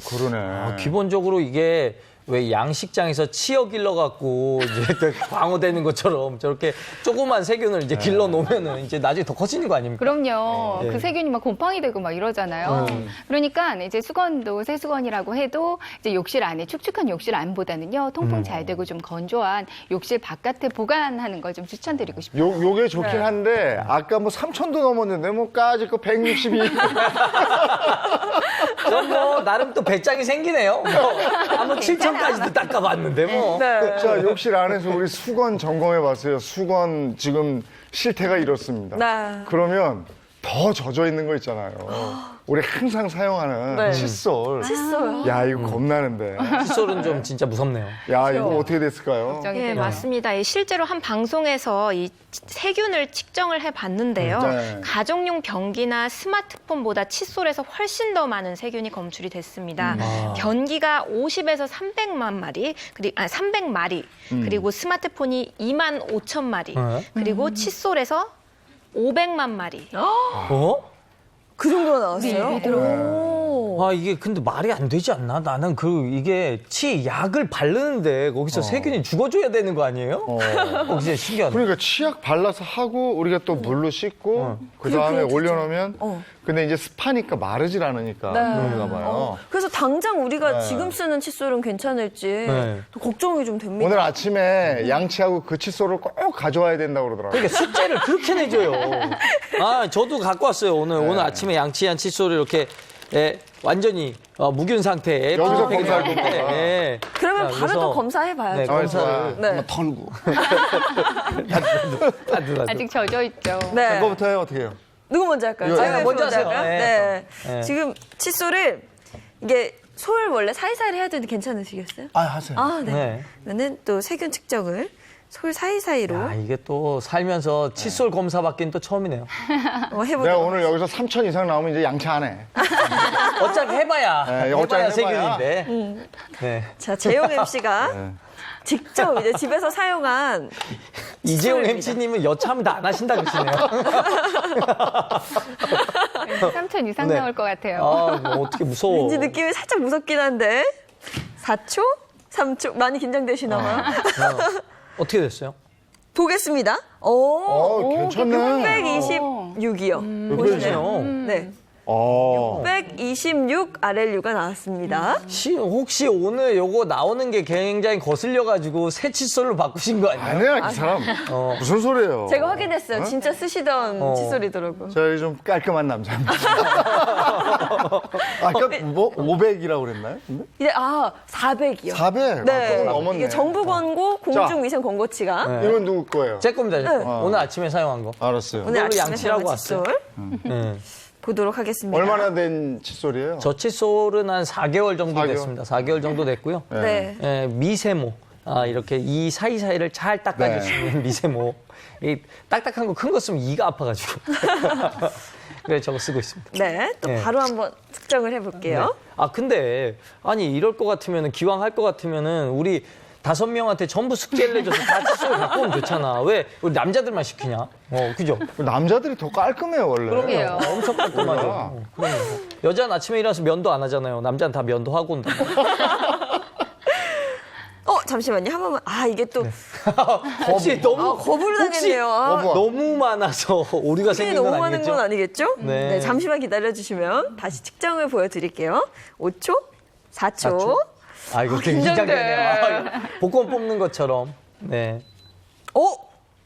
그러네. 기본적으로 이게 왜 양식장에서 치어 길러갖고 이제 그 방어되는 것처럼 저렇게 조그만 세균을 이제 길러 놓으면은 이제 나중에 더 커지는 거 아닙니까? 그럼요. 네. 그 세균이 막 곰팡이 되고 막 이러잖아요. 그러니까 이제 수건도 새 수건이라고 해도 이제 욕실 안에 축축한 욕실 안보다는요 통풍 잘 되고 좀 건조한 욕실 바깥에 보관하는 걸 좀 추천드리고 싶어요. 요게 좋긴 한데 아까 뭐 3,000도 넘었는데 뭐 까짓 거 162. 그럼 뭐 나름 또 배짱이 생기네요. 뭐 한번 7,000까지도 닦아봤는데 뭐. 네. 자, 욕실 안에서 우리 수건 점검해 봤어요. 수건 지금 실태가 이렇습니다. 네. 그러면 더 젖어 있는 거 있잖아요. 우리 항상 사용하는 네. 칫솔. 칫솔. 야, 이거 겁나는데. 칫솔은 좀 진짜 무섭네요. 야, 이거 어떻게 됐을까요? 걱정이 예, 되네요. 맞습니다. 이 실제로 한 방송에서 이 세균을 측정을 해봤는데요. 네. 가정용 변기나 스마트폰보다 칫솔에서 훨씬 더 많은 세균이 검출이 됐습니다. 변기가 50에서 300만 마리, 300마리, 그리고 스마트폰이 2만 5천 마리, 네. 그리고 칫솔에서 500만 마리. 어? 그 정도가 나왔어요? 네, 오. 아, 이게 근데 말이 안 되지 않나? 나는 이게 치약을 바르는데 거기서 세균이 죽어줘야 되는 거 아니에요? 진짜 신기하네. 그러니까 치약 발라서 하고 우리가 또 물로 씻고 그 다음에 올려놓으면 근데 이제 습하니까 마르질 않으니까 그런가 봐요. 그래서 당장 우리가 지금 쓰는 칫솔은 괜찮을지 네. 또 걱정이 좀 됩니다. 오늘 아침에 양치하고 그 칫솔을 꼭 가져와야 된다고 그러더라고요. 그러니까 숙제를 그렇게 내줘요. 아, 저도 갖고 왔어요. 오늘 아침에 양치한 칫솔을 이렇게 완전히 무균 상태에 여기서 팩이 검사할 되어 있는데, 거구나. 예. 그러면 자, 바로 그래서 또 검사해봐야죠. 네, 검사를 네. 한번 털고. 아직 젖어 있죠. 네. 그거부터 해요, 어떻게 해요? 누구 먼저 할까요? 이거 제가 먼저 하세요. 할까요? 네. 네. 네. 지금 칫솔을 이게 솔 원래 사이사이를 해야 되는데 괜찮으시겠어요? 아, 하세요. 아, 네. 네. 그러면은 또 세균 측정을 솔 사이사이로 야, 이게 또 살면서 칫솔 검사 받기는 또 처음이네요. 해보도록 내가 오늘 여기서 3,000 이상 나오면 이제 양치 안 해. 어차피 해봐야. 네, 어차피 해봐야 해봐야. 세균인데. 네. 자, 재용 MC가 직접 이제 집에서 사용한 이재용 칫솔입니다. MC님은 여차하면 다 안 하신다 그러시네요. 3천 이상 네. 나올 것 같아요. 아, 뭐 어떻게 무서워. 왠지 느낌이 살짝 무섭긴 한데 4초? 3초? 많이 긴장되시나 봐요. 어떻게 됐어요? 보겠습니다. 오, 괜찮네. 126이요. 몇 보시네요. 네. 126 RLU가 나왔습니다. 혹시 오늘 요거 나오는 게 굉장히 거슬려가지고 새 칫솔로 바꾸신 거 아니에요? 아니야, 이 사람. 무슨 소리예요? 제가 확인했어요. 진짜 쓰시던 칫솔이더라고요. 저희 좀 깔끔한 남자입니다. 아까 뭐 500이라고 그랬나요? 근데? 이제 400이요. 400? 네. 조금 넘었네. 이게 정부권고 공중위생권고치가 이건 누구 거예요? 제 겁니다. 제 거. 오늘 아침에 사용한 거. 알았어요. 오늘 아침에 양치라고 사용한 왔어요. 칫솔 네. 보도록 하겠습니다. 얼마나 된 칫솔이에요? 저 칫솔은 한 4개월 정도 4개월? 됐습니다. 4개월 정도 됐고요. 네. 미세모. 이렇게 이 사이사이를 잘 닦아줄 수 있는 미세모. 이 딱딱한 거 큰 거 쓰면 이가 아파가지고. 그래 저거 쓰고 있습니다. 네. 또 네. 바로 한번 측정을 해볼게요. 근데 아니 이럴 것 같으면은 기왕 할 것 같으면은 우리 5명한테 전부 숙제를 내줘서 다 칫솔 갖고 오면 좋잖아. 왜 우리 남자들만 시키냐? 그죠? 남자들이 더 깔끔해요 원래. 그러게요. 엄청 깔끔하죠. 그럼요. 여자는 아침에 일어나서 면도 안 하잖아요. 남자는 다 면도 하고 온다. 잠시만요. 한 번만. 이게 또 혹시 너무 거부를 당했네요. 너무 많아서 오류가 시간이 생긴 너무 건 많은 아니겠죠? 건 아니겠죠? 네. 잠시만 기다려주시면 다시 측정을 보여드릴게요. 5초, 4초. 이거 되게 긴장되네요. 복권 뽑는 것처럼. 네.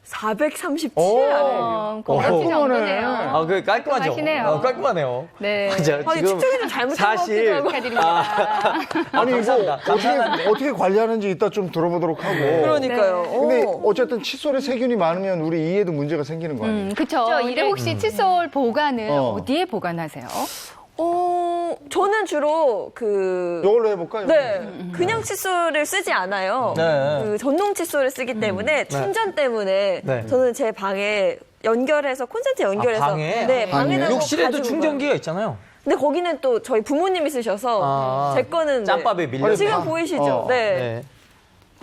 437 고맙지 정도네요. 깔끔하죠? 깔끔하시네요. 깔끔하네요. 네. 맞아요. 측정이 좀 잘못된 것 같기도 하고. 축하드립니다. 아니 이거 감사합니다. 어떻게 관리하는지 이따 좀 들어보도록 하고. 그러니까요. 근데 어쨌든 칫솔에 세균이 많으면 우리 이에도 문제가 생기는 거 아니에요? 그렇죠. 이래 혹시 칫솔 보관은 어디에 보관하세요? 저는 주로 이걸로 해볼까요? 그냥 칫솔을 쓰지 않아요. 네. 전동 칫솔을 쓰기 때문에 충전 때문에 네. 저는 제 방에 연결해서 콘센트 연결해서 방에? 네, 방에다가 욕실에도 가지고 충전기가 있잖아요. 근데 거기는 또 저희 부모님이 쓰셔서 제 거는 짬밥에 밀려. 지금 보이시죠? 네.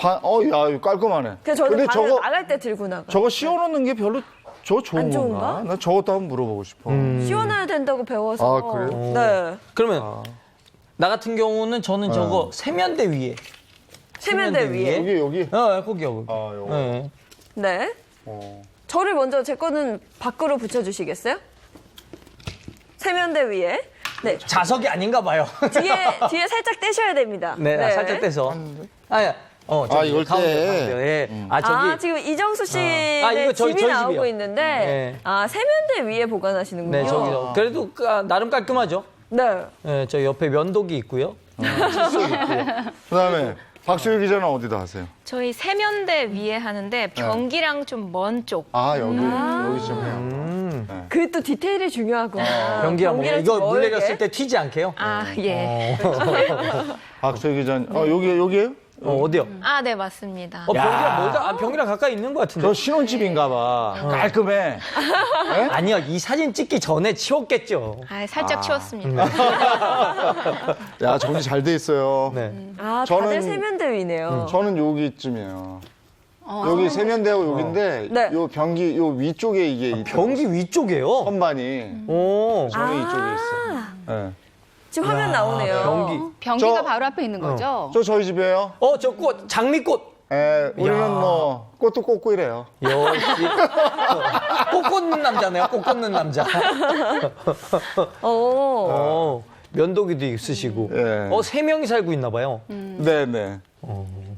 야, 이거 깔끔하네. 그래서 저는 근데 방에 나갈 때 들고 나가. 저거 씌워놓는 게 별로 좋은 안 좋은가? 건가? 나 저것도 한번 물어보고 싶어. 씌워놔야 된다고 배워서. 그래요? 네. 그러면 나 같은 경우는 저는 저거 세면대 위에. 세면대 위에. 여기. 거기요. 요거. 네. 네. 저를 먼저 제 거는 밖으로 붙여주시겠어요? 세면대 위에. 네. 자석이 아닌가 봐요. 뒤에 살짝 떼셔야 됩니다. 네, 살짝 떼서. 이걸 떼. 저기. 지금 이정수 씨의 이거 저희 집이 나오고 집이요. 있는데, 네. 세면대 위에 보관하시는군요. 네, 저기요. 그래도 나름 깔끔하죠. 네. 네, 저 옆에 면도기 있고요. 칫솔 있고요. 그다음에 박수희 기자는 어디다 하세요? 저희 세면대 위에 하는데 변기랑 좀 먼 쪽. 여기 좀 해요. 그 또 디테일이 중요하구나. 변기랑 뭐 변기랑 이거 좀 물 멀게. 내렸을 때 튀지 않게요? 예. 박수희 기자는 여기에요? 어디요? 네, 맞습니다. 변기랑 멀다. 변기랑 가까이 있는 것 같은데. 저 신혼집인가 봐. 깔끔해. 아니요, 이 사진 찍기 전에 치웠겠죠. 살짝 치웠습니다. 야, 정리 잘 돼 있어요. 네. 다들 세면대 위네요. 저는 여기쯤이에요. 여기 세면대하고 여기인데 네. 요 변기 요 위쪽에 이게 변기 위쪽에요? 선반이 저는 이쪽에 있어요. 네. 지금 화면 나오네요. 변기. 변기가 저- 바로 앞에 있는 거죠? 저 저희 집이에요. 저 꽃, 장미꽃. 우리는 뭐 꽃도 꽂고 이래요. 역시. 꽃 꽂는 남자네요, 꽃 꽂는 남자. 면도기도 있으시고. 예. 3명이 살고 있나 봐요. 네네.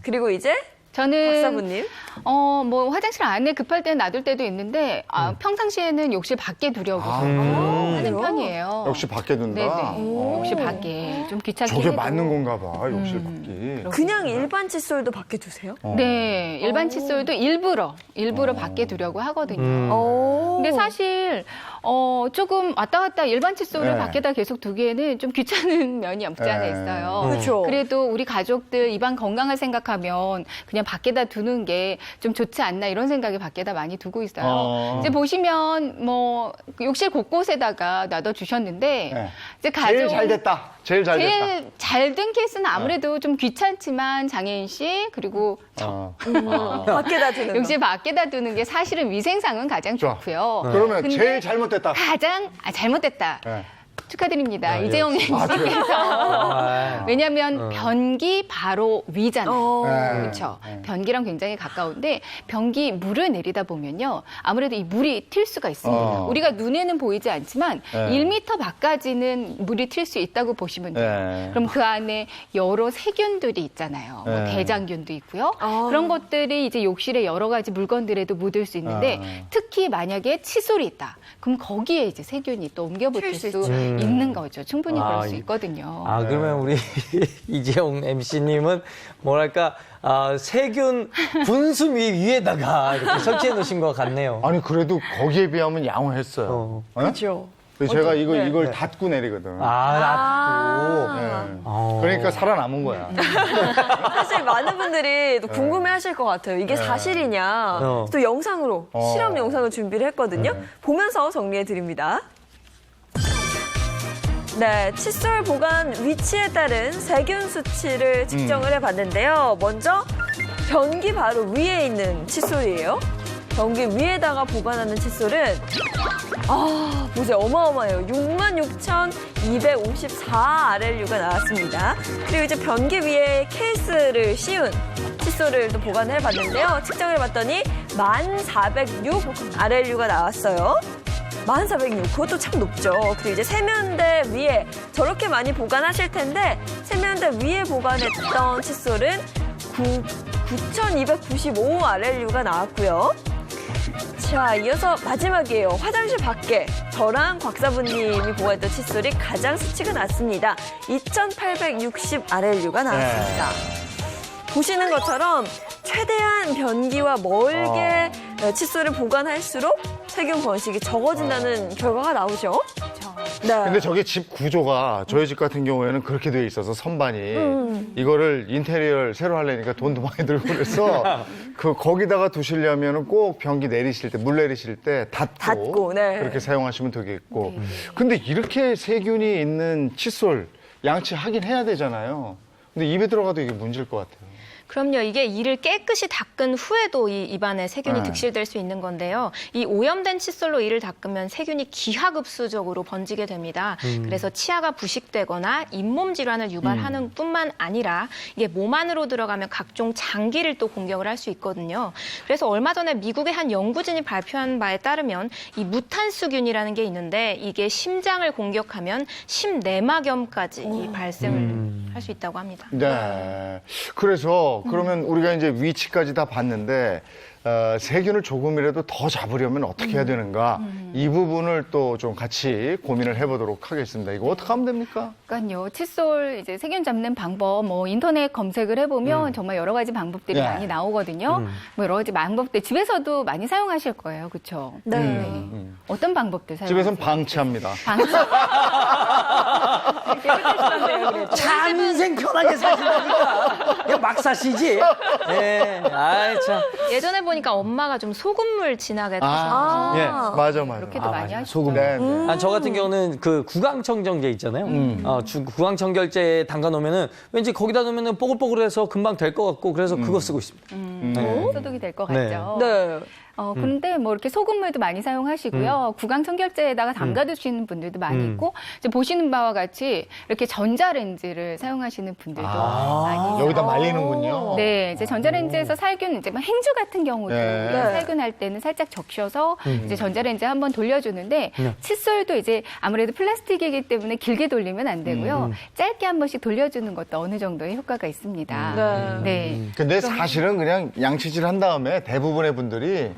그리고 이제 저는 박사부님. 뭐 화장실 안에 급할 때는 놔둘 때도 있는데 평상시에는 욕실 밖에 두려고 하는 그래요? 편이에요. 역시 밖에 둔다. 네네. 욕실 밖에 좀 귀찮게 저게 해도. 맞는 건가 봐. 욕실 밖이. 그냥 일반 칫솔도 밖에 두세요? 네, 일반 칫솔도 일부러 밖에 두려고 하거든요. 근데 사실 조금 왔다 갔다 일반 칫솔을 네. 밖에다 계속 두기에는 좀 귀찮은 면이 없지 않아 있어요. 그렇죠. 그래도 우리 가족들 입안 건강을 생각하면 그냥 밖에다 두는 게 좀 좋지 않나 이런 생각이 밖에다 많이 두고 있어요. 이제 보시면 뭐 욕실 곳곳에다가 놔둬 주셨는데 네. 이제 제일 잘 됐다. 제일 잘 됐다. 제일 잘 된 케이스는 아무래도 좀 귀찮지만 장혜인 씨 그리고 밖에다 두는 거. 욕실 밖에다 두는 게 사실은 위생상은 가장 좋아. 좋고요. 그러면 근데 제일 잘못됐다. 가장 잘못됐다. 네. 축하드립니다. 이재용 그래요? MC께서. 왜냐하면 변기 바로 위잖아요. 네. 그렇죠. 변기랑 굉장히 가까운데 변기 물을 내리다 보면요. 아무래도 이 물이 튈 수가 있습니다. 우리가 눈에는 보이지 않지만 1m 밖까지는 물이 튈 수 있다고 보시면 돼요. 네. 그럼 그 안에 여러 세균들이 있잖아요. 뭐 네. 대장균도 있고요. 그런 것들이 이제 욕실에 여러 가지 물건들에도 묻을 수 있는데 특히 만약에 칫솔이 있다. 그럼 거기에 이제 세균이 또 옮겨붙을 수 수 있는 거죠. 충분히 그럴 수 있거든요. 그러면 우리 이재용 MC님은 뭐랄까, 세균 분수미 위에다가 이렇게 설치해 놓으신 것 같네요. 아니 그래도 거기에 비하면 양호했어요. 그렇죠. 제가 이걸 닫고 내리거든. 그러니까 살아남은 거야. 사실 많은 분들이 또 궁금해하실 것 같아요. 이게 사실이냐. 또 영상으로 실험 영상을 준비를 했거든요. 보면서 정리해 드립니다. 네, 칫솔 보관 위치에 따른 세균 수치를 측정을 해봤는데요. 먼저 변기 바로 위에 있는 칫솔이에요. 변기 위에다가 보관하는 칫솔은 보세요. 어마어마해요. 66,254RLU가 나왔습니다. 그리고 이제 변기 위에 케이스를 씌운 칫솔을 또 보관을 해봤는데요. 측정을 해봤더니 1406RLU가 나왔어요. 1406, 그것도 참 높죠. 그리고 이제 세면대 위에 저렇게 많이 보관하실 텐데 세면대 위에 보관했던 칫솔은 9,295RLU가 나왔고요. 자, 이어서 마지막이에요. 화장실 밖에 저랑 곽사부님이 보관했던 칫솔이 가장 수치가 낮습니다. 2,860RLU가 나왔습니다. 보시는 것처럼 최대한 변기와 멀게 칫솔을 보관할수록 세균 번식이 적어진다는 결과가 나오죠. 네. 근데 저게 집 구조가 저희 집 같은 경우에는 그렇게 돼 있어서 선반이 이거를 인테리어를 새로 하려니까 돈도 많이 들고 그래서 거기다가 두시려면은 꼭 변기 내리실 때, 물 내리실 때 닫고 네. 그렇게 사용하시면 되겠고. 근데 이렇게 세균이 있는 칫솔 양치하긴 해야 되잖아요. 근데 입에 들어가도 이게 문제일 것 같아요. 그럼요. 이게 이를 깨끗이 닦은 후에도 이 입안에 세균이 네. 득실될 수 있는 건데요. 이 오염된 칫솔로 이를 닦으면 세균이 기하급수적으로 번지게 됩니다. 그래서 치아가 부식되거나 잇몸 질환을 유발하는 뿐만 아니라 이게 몸 안으로 들어가면 각종 장기를 또 공격을 할 수 있거든요. 그래서 얼마 전에 미국의 한 연구진이 발표한 바에 따르면 이 무탄수균이라는 게 있는데 이게 심장을 공격하면 심내막염까지 이 발생을 할 수 있다고 합니다. 네. 그래서 그러면 우리가 이제 위치까지 다 봤는데 세균을 조금이라도 더 잡으려면 어떻게 해야 되는가 이 부분을 또 좀 같이 고민을 해보도록 하겠습니다. 이거 어떻게 하면 됩니까? 그러니까요. 칫솔 이제 세균 잡는 방법 뭐 인터넷 검색을 해보면 정말 여러 가지 방법들이 예. 많이 나오거든요. 뭐 여러 가지 방법들 집에서도 많이 사용하실 거예요. 그렇죠? 네. 어떤 방법들 사용하세요? 집에서는 방치합니다. 차 인생 편하게 사신다니까. 그냥 막 사시지. 예. 아이, 참. 예전에 보니까 엄마가 좀 소금물 진하게 타서 예, 맞아. 그렇게도 많이 맞아요. 하시죠. 소금. 네, 네. 저 같은 경우는 그 구강청정제 있잖아요. 구강청결제 담가 놓으면은 왠지 거기다 놓으면은 뽀글뽀글해서 금방 될 것 같고 그래서 그거 쓰고 있습니다. 소독이 될 것 네. 같죠. 네. 그런데 뭐 이렇게 소금물도 많이 사용하시고요. 구강청결제에다가 담가두시는 분들도 많이 있고, 이제 보시는 바와 같이 이렇게 전자레인지를 사용하시는 분들도 많이 있어요. 여기다 말리는군요. 네, 이제 전자레인지에서 살균, 이제 막 행주 같은 경우도 네. 살균할 때는 살짝 적셔서 이제 전자레인지 한번 돌려주는데 칫솔도 이제 아무래도 플라스틱이기 때문에 길게 돌리면 안 되고요. 짧게 한 번씩 돌려주는 것도 어느 정도의 효과가 있습니다. 네. 근데 사실은 그냥 양치질 한 다음에 대부분의 분들이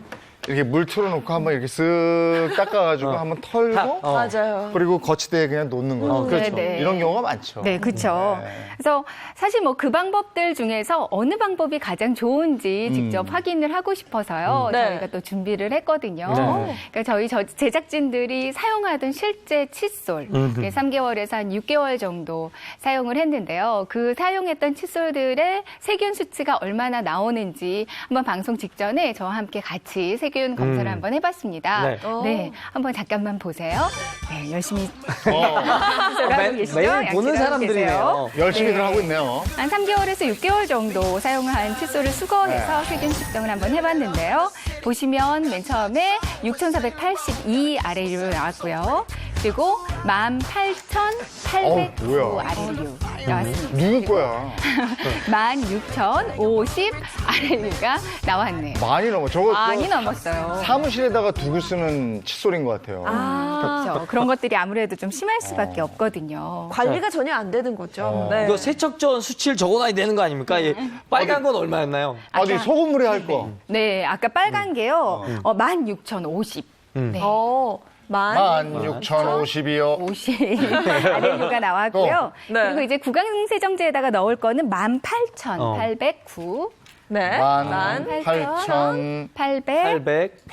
이렇게 물 틀어놓고 한번 이렇게 쓱 닦아가지고 한번 털고 맞아요. 그리고 거치대에 그냥 놓는 거죠. 그렇죠. 네, 네. 이런 경우가 많죠. 네, 그렇죠. 네. 그래서 사실 뭐 그 방법들 중에서 어느 방법이 가장 좋은지 직접 확인을 하고 싶어서요. 네. 저희가 또 준비를 했거든요. 네. 그러니까 저희 제작진들이 사용하던 실제 칫솔 3개월에서 한 6개월 정도 사용을 했는데요. 그 사용했던 칫솔들의 세균 수치가 얼마나 나오는지 한번 방송 직전에 저와 함께 같이 세균 검사를 한번 해봤습니다. 네. 네, 한번 잠깐만 보세요. 네, 열심히 칫솔을 하고 계시죠? 매일 보는 양치를 하고 계세요. 사람들이네요. 열심히들 하고 있네요. 한 3개월에서 6개월 정도 사용한 칫솔을 수거해서 세균 측정을 한번 해봤는데요. 보시면 맨 처음에 6,482 RLU 나왔고요. 그리고 18,809 뭐야. RLU 나왔습니다. 누구 거야? 16,050 RLU가 나왔네요. 많이 넘어. 저거 많이 넘었어요. 사무실에다가 두고 쓰는 칫솔인 것 같아요. 그렇죠. 그런 것들이 아무래도 좀 심할 수밖에 없거든요. 관리가 전혀 안 되는 거죠. 네. 이거 세척전 수치를 적어놔야 되는 거 아닙니까? 예. 빨간 건 얼마였나요? 어디 소금물에 할 거. 네, 아까 빨간 게요. 16,050. 네. 16,050이요. 50 RLU가 나왔고요. 네. 그리고 이제 구강세정제에다가 넣을 거는 18,809. 네. 18,809. 800.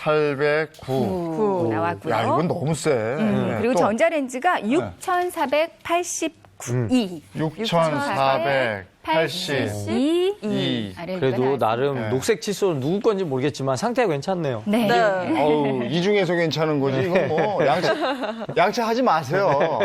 나왔고요. 야, 이건 너무 세. 네, 그리고 또 전자레인지가 6,489. 6,482. 그래도 나름 네. 녹색 칫솔 누구 건지 모르겠지만 상태가 괜찮네요. 네. 네. 어우, 이 중에서 괜찮은 거지. 이건 뭐, 양치하지 마세요.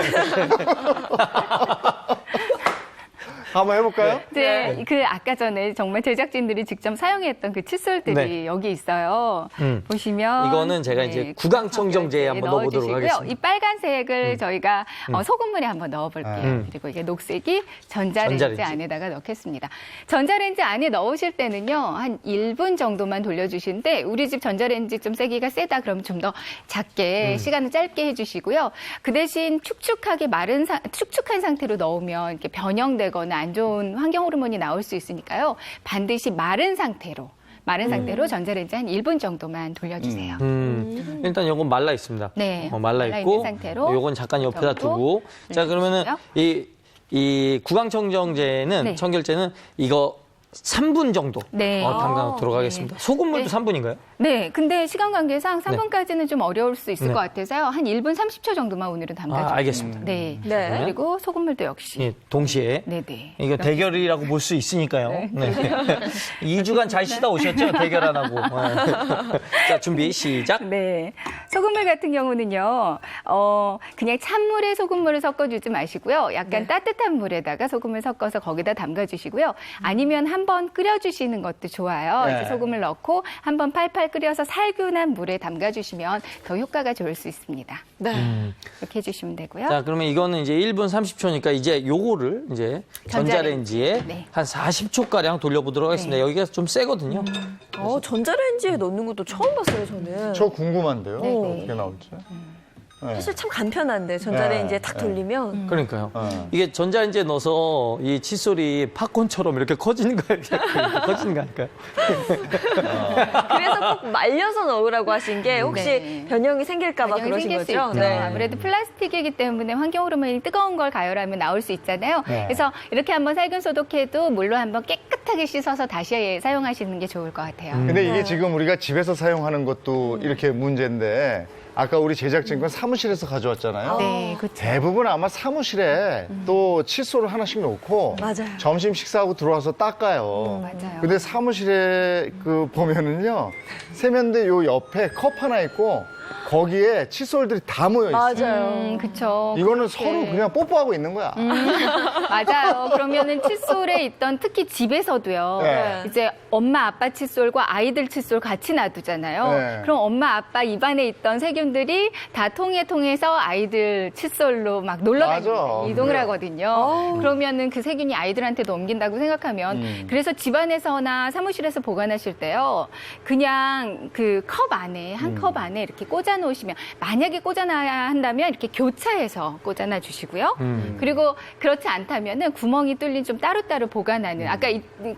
한번 해볼까요? 네, 그 아까 전에 정말 제작진들이 직접 사용했던 그 칫솔들이 네. 여기 있어요. 보시면 이거는 제가 이제 구강청정제에 한번 넣어보도록 넣어주시고요. 하겠습니다. 이 빨간색을 저희가 소금물에 한번 넣어볼게요. 그리고 이게 녹색이 전자레인지 전자레인지. 안에다가 넣겠습니다. 전자레인지 안에 넣으실 때는요, 한 1분 정도만 돌려주시는데 우리 집 전자레인지 좀 세기가 세다 그러면 좀 더 작게 시간을 짧게 해주시고요. 그 대신 축축한 상태로 넣으면 이렇게 변형되거나 안 좋은 환경 호르몬이 나올 수 있으니까요. 반드시 마른 상태로 전자레인지 한 1분 정도만 돌려주세요. 일단 요건 말라 있습니다. 네, 말라 말라 있고 있는 상태로 요건 잠깐 옆에다 정도 두고 자 그러면은 이 구강청정제는 네. 청결제는 이거 3분 정도 네. 담가도록 하겠습니다. 소금물도 3분인가요? 네, 근데 시간 관계상 3분까지는 좀 어려울 수 있을 것 같아서요. 한 1분 30초 정도만 오늘은 담가주세요. 알겠습니다. 네. 네. 그리고 소금물도 역시. 예, 동시에 네네. 이거 대결이라고 볼 수 있으니까요. 네. 2주간 잘 쉬다 오셨죠? 대결 안 하고. 자, 준비 시작. 네. 소금물 같은 경우는요, 그냥 찬물에 소금물을 섞어주지 마시고요. 약간 따뜻한 물에다가 소금을 섞어서 거기다 담가주시고요. 아니면 한번 끓여주시는 것도 좋아요. 네. 이렇게 소금을 넣고 한번 팔팔 끓여서 살균한 물에 담가주시면 더 효과가 좋을 수 있습니다. 네. 이렇게 해주시면 되고요. 자, 그러면 이거는 이제 1분 30초니까 이제 요거를 이제 전자레인지에 네. 한 40초가량 돌려보도록 하겠습니다. 여기가 좀 세거든요. 전자레인지에 넣는 것도 처음 봤어요, 저는. 저 궁금한데요. 네. 어떻게 나올지. 네. 사실 참 간편한데 전자레인지에 탁 돌리면. 그러니까요. 어. 이게 전자레인지에 넣어서 이 칫솔이 팝콘처럼 이렇게 커지는 거예요. 커지는 거 아닐까요? 그래서 꼭 말려서 넣으라고 하신 게 혹시 네. 변형이 생길까 봐 변형이 그러신 생길 수 거죠? 있죠. 아무래도 플라스틱이기 때문에 환경 호르몬이 뜨거운 걸 가열하면 나올 수 있잖아요. 네. 그래서 이렇게 한번 살균 소독해도 물로 한번 깨끗하게 씻어서 다시 사용하시는 게 좋을 것 같아요. 근데 이게 지금 우리가 집에서 사용하는 것도 이렇게 문제인데 아까 우리 제작진과 사무실에서 가져왔잖아요. 네, 그렇죠. 대부분 아마 사무실에 또 칫솔을 하나씩 놓고 맞아요. 점심 식사하고 들어와서 닦아요. 맞아요. 근데 사무실에 그 보면은요 세면대 요 옆에 컵 하나 있고 거기에 칫솔들이 다 모여 있어요. 맞아요. 그렇죠. 이거는 서로 그냥 뽀뽀하고 있는 거야. 맞아요. 그러면은 칫솔에 있던 특히 집에서도요. 네. 이제 엄마 아빠 칫솔과 아이들 칫솔 같이 놔두잖아요. 네. 그럼 엄마 아빠 입안에 있던 세균들이 다 통해서 아이들 칫솔로 막 놀러 맞아. 가는 이동을 그래요. 하거든요. 그러면은 그 세균이 아이들한테도 옮긴다고 생각하면 그래서 집안에서나 사무실에서 보관하실 때요. 그냥 그 컵 안에 한 컵 안에 이렇게 꽂아 놓으시면 만약에 꽂아놔야 한다면 이렇게 교차해서 꽂아놔 주시고요. 그리고 그렇지 않다면은 구멍이 뚫린 좀 따로따로 보관하는 아까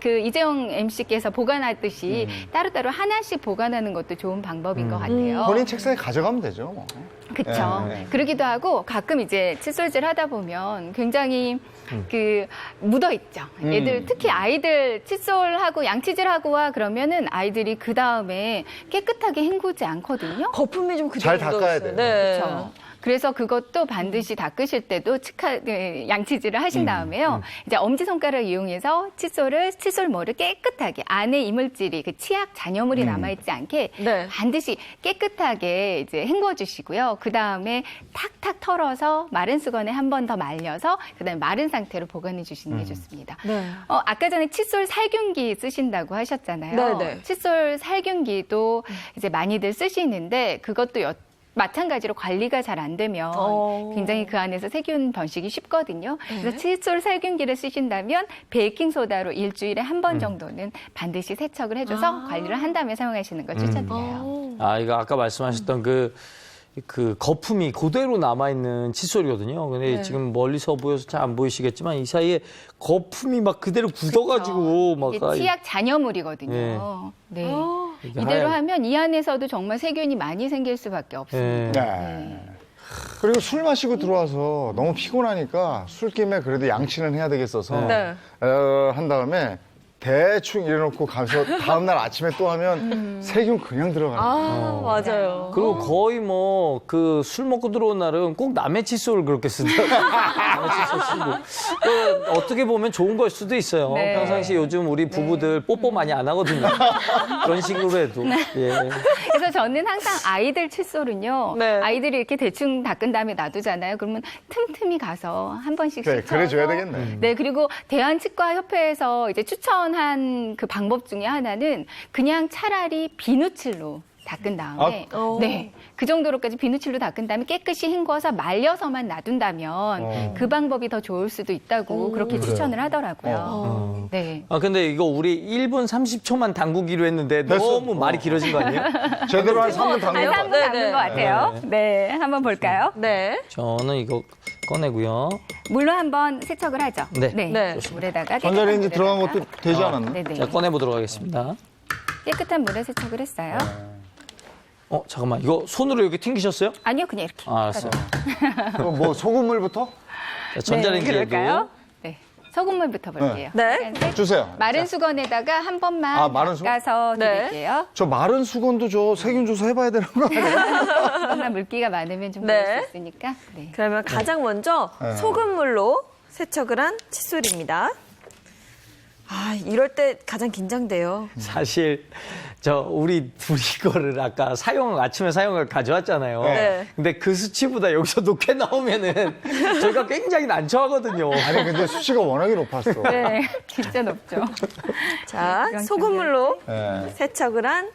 그 이재용 MC께서 보관하듯이 따로따로 하나씩 보관하는 것도 좋은 방법인 것 같아요. 본인 책상에 가져가면 되죠. 뭐. 그렇죠. 네. 그러기도 하고 가끔 이제 칫솔질 하다 보면 굉장히 그 묻어 있죠. 얘들 특히 아이들 칫솔하고 양치질하고 그러면은 아이들이 그 다음에 깨끗하게 헹구지 않거든요. 거품이 좀 그대로 잘 닦아야 묻어있어요. 돼요. 네. 그렇죠. 그래서 그것도 반드시 닦으실 때도 양치질을 하신 다음에요. 이제 엄지손가락을 이용해서 칫솔모를 깨끗하게 안에 이물질이 그 치약 잔여물이 남아있지 않게 네. 반드시 깨끗하게 이제 헹궈주시고요. 그 다음에 탁탁 털어서 마른 수건에 한 번 더 말려서 그 다음에 마른 상태로 보관해 주시는 게 좋습니다. 네. 아까 전에 칫솔 살균기 쓰신다고 하셨잖아요. 네네. 칫솔 살균기도 이제 많이들 쓰시는데 그것도 마찬가지로 관리가 잘 안 되면 굉장히 그 안에서 세균 번식이 쉽거든요. 그래서 칫솔 살균기를 쓰신다면 베이킹소다로 일주일에 한 번 정도는 반드시 세척을 해줘서 관리를 한 다음에 사용하시는 걸 추천드려요. 이거 아까 말씀하셨던 그 거품이 그대로 남아있는 칫솔이거든요. 근데 지금 멀리서 보여서 잘 안 보이시겠지만 이 사이에 거품이 막 그대로 굳어가지고 막. 이게 치약 잔여물이거든요. 네. 이게 이대로 하얀- 하면 이 안에서도 정말 세균이 많이 생길 수밖에 없습니다. 네. 그리고 술 마시고 들어와서 너무 피곤하니까 술김에 그래도 양치는 해야 되겠어서 네. 한 다음에 대충 이래놓고 가서 다음날 아침에 또 하면 세균 그냥 들어가요. 아, 맞아요. 그리고 거의 뭐 그 술 먹고 들어온 날은 꼭 남의 칫솔을 그렇게 쓰더라고요. 남의 칫솔 쓰고. 그 어떻게 보면 좋은 걸 수도 있어요. 네. 평상시 요즘 우리 부부들 뽀뽀 많이 안 하거든요. 그런 식으로 해도. 예. 그래서 저는 항상 아이들 칫솔은요. 네. 아이들이 이렇게 대충 닦은 다음에 놔두잖아요. 그러면 틈틈이 가서 한 번씩 그래, 씻어서. 그래줘야 되겠네. 네, 그리고 대한치과협회에서 이제 추천한 그 방법 중에 하나는 그냥 차라리 비누칠로 닦은 다음에 네, 그 정도로까지 비누칠로 닦은 다음에 깨끗이 헹궈서 말려서만 놔둔다면 그 방법이 더 좋을 수도 있다고 그렇게 추천을 하더라고요. 네. 아, 근데 이거 우리 1분 30초만 담그기로 했는데 됐어. 너무 말이 길어진 거 아니에요? 제대로 한 3분 한 담겨. 3분 담근 것 같아요. 네, 한번 볼까요? 네. 저는 이거 꺼내고요. 물로 한번 세척을 하죠. 네. 네. 물에다가 전자레인지 깨끗한 들어간 물에다가. 것도 되지 않았나? 네네. 자, 꺼내보도록 하겠습니다. 깨끗한 물에 세척을 했어요. 잠깐만. 이거 손으로 이렇게 튕기셨어요? 아니요, 그냥 이렇게. 아, 알았어요. 그럼 뭐 소금물부터 자, 전자레인지에도. 그럴까요? 네. 소금물부터 볼게요. 네. 빨간색. 주세요. 마른 수건에다가 한 번만 아, 마른 수건? 닦아서 네. 드릴게요. 저 마른 수건도 저 세균 조사 해봐야 되는 거 아니에요? 워낙 물기가 많으면 좀 네. 그럴 수 있으니까. 네. 그러면 가장 먼저 네. 소금물로 세척을 한 칫솔입니다. 아, 이럴 때 가장 긴장돼요. 사실 우리 둘이 거를 아까 아침에 사용을 가져왔잖아요. 네. 근데 그 수치보다 여기서 높게 나오면은 저희가 굉장히 난처하거든요. 아니 근데 수치가 워낙에 높았어. 네, 진짜 높죠. 자, 이런 소금물로 네. 세척을 한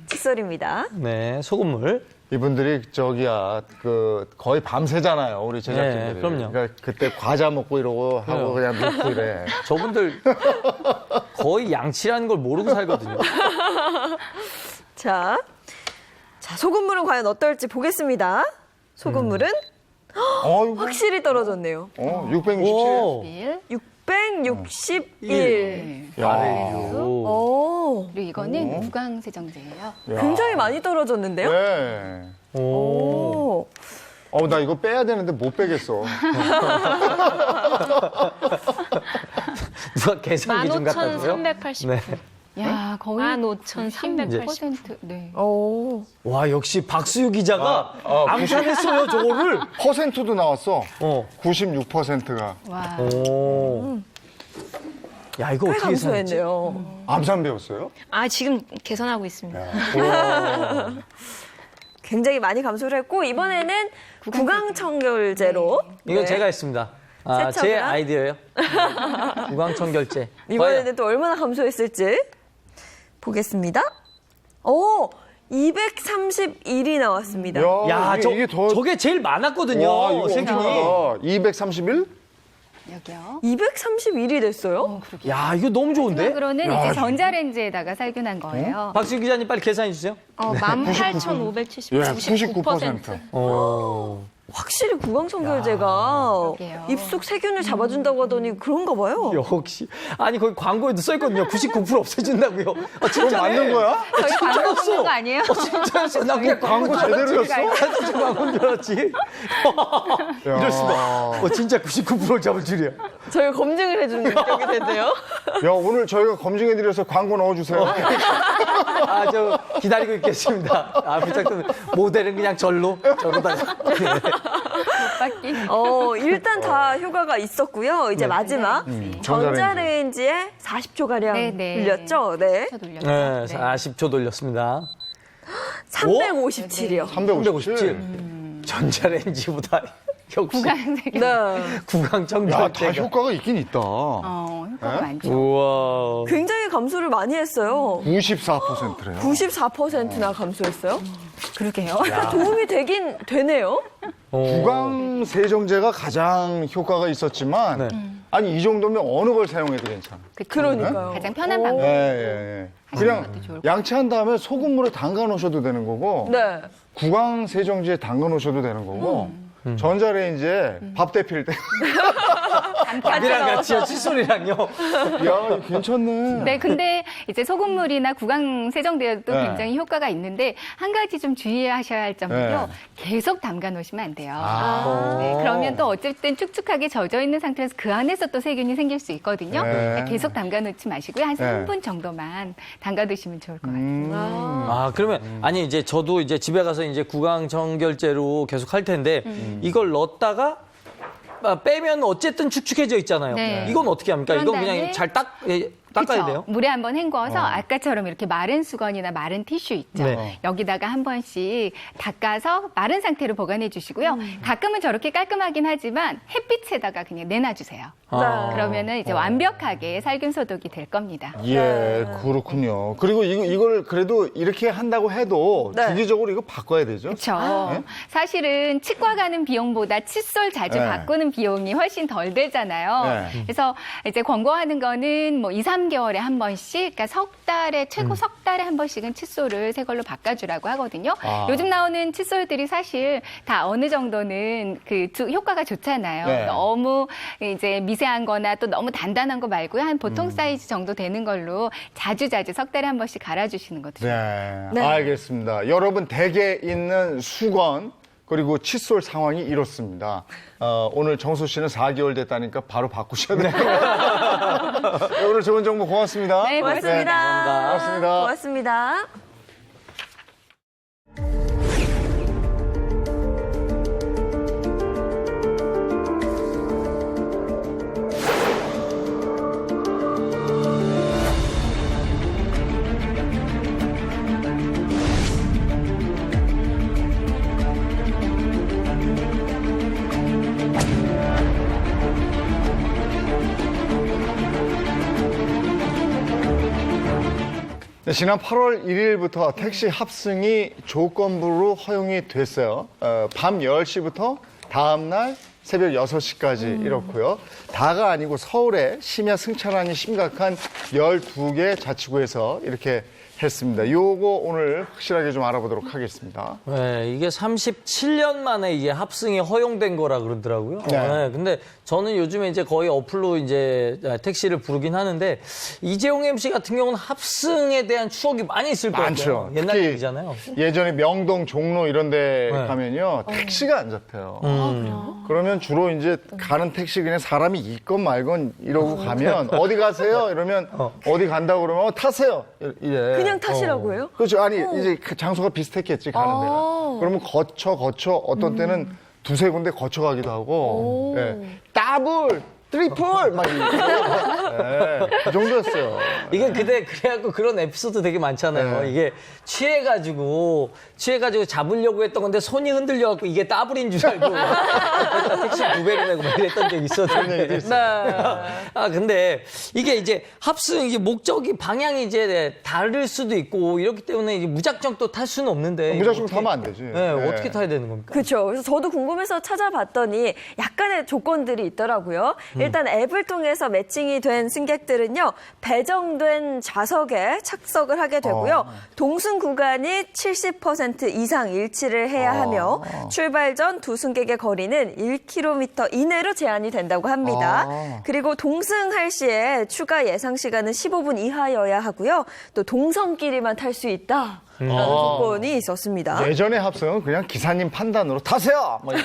칫솔입니다. 네, 소금물. 이분들이 그 거의 밤새잖아요, 우리 제작진들이. 네, 그럼요. 그러니까 그때 과자 먹고 이러고 하고 그냥 눕고 이래. 저분들 거의 양치라는 걸 모르고 살거든요. 자, 소금물은 과연 어떨지 보겠습니다. 소금물은 어이구, 확실히 떨어졌네요. 667. 오. 661. 야, 오, 그리고 이거는 무광세정제예요. 야. 굉장히 많이 떨어졌는데요? 네. 오. 나 이거 빼야 되는데 못 빼겠어. 누가 계산 기준 갖다 줘요? 15,389. 네. 야, 거의 15,380. 90%. 네. 오. 와, 역시 박수유 기자가 아, 암산했어요, 저거를. 퍼센트도 나왔어. 어. 96%가. 와. 오. 야, 이거 꽤 어떻게 계산했지? 감소했네요. 암산 배웠어요? 아, 지금 계산하고 있습니다. 우와. 굉장히 많이 감소를 했고 이번에는 구강청결제로 이거 네. 제가 했습니다. 제 세척을 한? 아이디어예요. 구강청결제. 이번에는 또 얼마나 감소했을지 보겠습니다. 오, 231이 나왔습니다. 야, 이게 더. 저게 제일 많았거든요. 와, 이거 세균이. 엄청나다. 231? 여기요. 231이 됐어요? 야, 이거 너무 좋은데? 그로는 이제 전자레인지에다가 살균한 거예요. 박수유 기자님 빨리 계산해 주세요. 18,570. 예, 99%. 확실히 구강청결제가 그러게요. 입속 세균을 잡아준다고 하더니 그런가 봐요. 역시. 아니, 거기 광고에도 써있거든요. 99% 없애준다고요. 진짜 맞는 거야? 저희 광고 보는 거 아니에요? 진짜였어. 나 그냥 광고 제대로였어? 진짜 광고인 줄 알았지. 이럴 수가. 진짜 99%를 잡을 줄이야. 저희가 검증을 해주는 느낌이 되네요. 야, 오늘 저희가 검증해드려서 광고 넣어주세요. 저 기다리고 있겠습니다. 부탁드립니다. 모델은 그냥 저로다가. 받기. 일단 다 효과가 있었고요. 이제 마지막 전자레인지에 40초가량 네, 네. 돌렸죠? 네. 저 돌렸어요. 네, 40초 돌렸습니다. 357이요. 357. 전자레인지보다 역시 구강세균. 네. 야, 다 구강청결제가. 효과가 있긴 있다. 효과가 많죠. 우와. 굉장히 감소를 많이 했어요. 94%래요. 94%나 감소했어요. 그러게요. 도움이 되긴 되네요. 구강세정제가 가장 효과가 있었지만, 네. 아니, 이 정도면 어느 걸 사용해도 괜찮아. 그러니까요. 가장 편한 오. 방법. 예. 하시는 그냥 것도 좋을 것 양치한 다음에 소금물에 담가 놓으셔도 되는 거고, 네. 구강세정제에 담가 놓으셔도 되는 거고, 전자레인지에 밥 데필 때 밥이랑 같이요, 칫솔이랑요. 야, 이거 괜찮네. 네, 근데 이제 소금물이나 구강 세정제도 네. 굉장히 효과가 있는데 한 가지 좀 주의하셔야 할 점은요. 네. 계속 담가 놓으시면 안 돼요. 아. 네, 그러면 또 어쨌든 축축하게 젖어 있는 상태에서 그 안에서 또 세균이 생길 수 있거든요. 네. 그러니까 계속 담가 놓지 마시고요. 한 네. 3분 정도만 담가 두시면 좋을 것 같아요. 아, 그러면, 아니, 이제 저도 이제 집에 가서 이제 구강청결제로 계속 할 텐데, 이걸 넣었다가 빼면 어쨌든 축축해져 있잖아요. 네. 이건 어떻게 합니까? 그런 이건 그냥 다음에 잘 닦아야 그쵸? 돼요? 물에 한번 헹궈서 아까처럼 이렇게 마른 수건이나 마른 티슈 있죠. 네. 여기다가 한 번씩 닦아서 마른 상태로 보관해 주시고요. 가끔은 저렇게 깔끔하긴 하지만 햇빛에다가 그냥 내놔주세요. 아. 그러면은 이제 완벽하게 살균 소독이 될 겁니다. 예, 그렇군요. 그리고 이걸 그래도 이렇게 한다고 해도 네. 주기적으로 이거 바꿔야 되죠? 그렇죠. 네? 사실은 치과 가는 비용보다 칫솔 자주 네. 바꾸는 비용이 훨씬 덜 되잖아요. 네. 그래서 이제 권고하는 거는 뭐 2, 3개월에 한 번씩, 그러니까 최고 석 달에 한 번씩은 칫솔을 새 걸로 바꿔주라고 하거든요. 아. 요즘 나오는 칫솔들이 사실 다 어느 정도는 효과가 좋잖아요. 네. 너무 이제 미세한 거나 또 너무 단단한 거 말고요. 한 보통 사이즈 정도 되는 걸로 자주 석 달에 한 번씩 갈아주시는 것도 좋아요. 네, 네. 알겠습니다. 여러분 댁에 있는 수건 그리고 칫솔 상황이 이렇습니다. 오늘 정수 씨는 4개월 됐다니까 바로 바꾸셔야 돼요. 네, 오늘 좋은 정보 고맙습니다. 네, 고맙습니다. 감사합니다. 고맙습니다. 고맙습니다. 네, 지난 8월 1일부터 택시 합승이 조건부로 허용이 됐어요. 밤 10시부터 다음날 새벽 6시까지 이렇고요. 다가 아니고 서울에 심야 승차난이 심각한 12개 자치구에서 이렇게 했습니다. 요거 오늘 확실하게 좀 알아보도록 하겠습니다. 네, 이게 37년 만에 이제 합승이 허용된 거라 그러더라고요. 네. 네, 근데 저는 요즘에 이제 거의 어플로 이제 택시를 부르긴 하는데 이재용 MC 같은 경우는 합승에 대한 추억이 많이 있을 것 많죠. 같아요. 옛날 특히 얘기잖아요. 예전에 명동, 종로 이런 데 네. 가면요. 택시가 안 잡혀요. 그러면 주로 이제 가는 택시 그냥 사람이 있건 말건 이러고 가면 어디 가세요? 이러면 어디 간다고 그러면 타세요. 이래. 그냥 타시라고 해요? 그렇죠. 아니 이제 그 장소가 비슷했겠지 가는 데가. 그러면 거쳐 어떤 때는 두세 군데 거쳐가기도 하고 예. 더블 트리플 막 그 정도였어요. 이게 그래갖고 그런 에피소드 되게 많잖아요. 네. 이게 취해가지고 잡으려고 했던 건데 손이 흔들려갖고 이게 더블인 줄 알고 택시 2배로 내고 막 이랬던 적이 있었는데. 아, 근데 이게 이제 합승, 이게 목적이 방향이 이제 다를 수도 있고 이렇기 때문에 이게 무작정 또 탈 수는 없는데. 무작정 어떻게- 타면 안 되지. 네, 네. 어떻게 타야 되는 겁니까? 그렇죠. 그래서 저도 궁금해서 찾아봤더니 약간의 조건들이 있더라고요. 일단 앱을 통해서 매칭이 된 승객들은요. 배정된 좌석에 착석을 하게 되고요. 동승 구간이 70% 이상 일치를 해야 하며 출발 전 두 승객의 거리는 1km 이내로 제한이 된다고 합니다. 그리고 동승할 시에 추가 예상 시간은 15분 이하여야 하고요. 또 동성끼리만 탈 수 있다. 라는 조건이 있었습니다. 예전에 합승은 그냥 기사님 판단으로 타세요! 막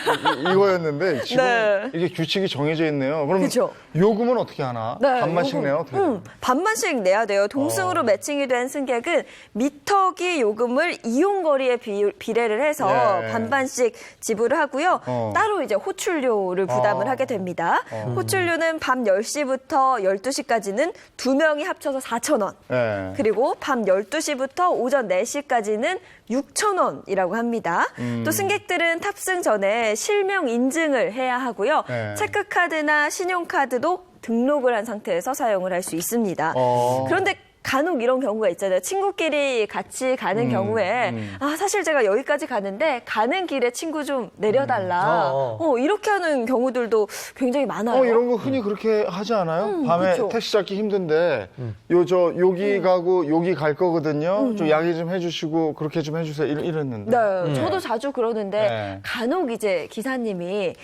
이거였는데 지금 네. 이게 규칙이 정해져 있네요. 그럼 그쵸. 요금은 어떻게 하나? 반만씩 요금, 내요? 어떻게 돼요? 반만씩 내야 돼요. 동승으로 매칭이 된 승객은 미터기 요금을 이용거리에 비례를 해서 예. 반반씩 지불을 하고요. 따로 이제 호출료를 부담을 하게 됩니다. 호출료는 밤 10시부터 12시까지는 2명이 합쳐서 4,000원. 예. 그리고 밤 12시부터 오전 4시까지는 6,000원이라고 합니다. 또 승객들은 탑승 전에 실명 인증을 해야 하고요. 네. 체크카드나 신용카드도 등록을 한 상태에서 사용을 할 수 있습니다. 그런데 간혹 이런 경우가 있잖아요. 친구끼리 같이 가는 경우에 사실 제가 여기까지 가는데 가는 길에 친구 좀 내려달라. 이렇게 하는 경우들도 굉장히 많아요. 이런 거 흔히 그렇게 하지 않아요? 밤에 그쵸. 택시 잡기 힘든데 여기 가고 여기 갈 거거든요. 좀 양해 좀 해주시고 그렇게 좀 해주세요. 이랬는데. 네, 저도 자주 그러는데 네. 간혹 이제 기사님이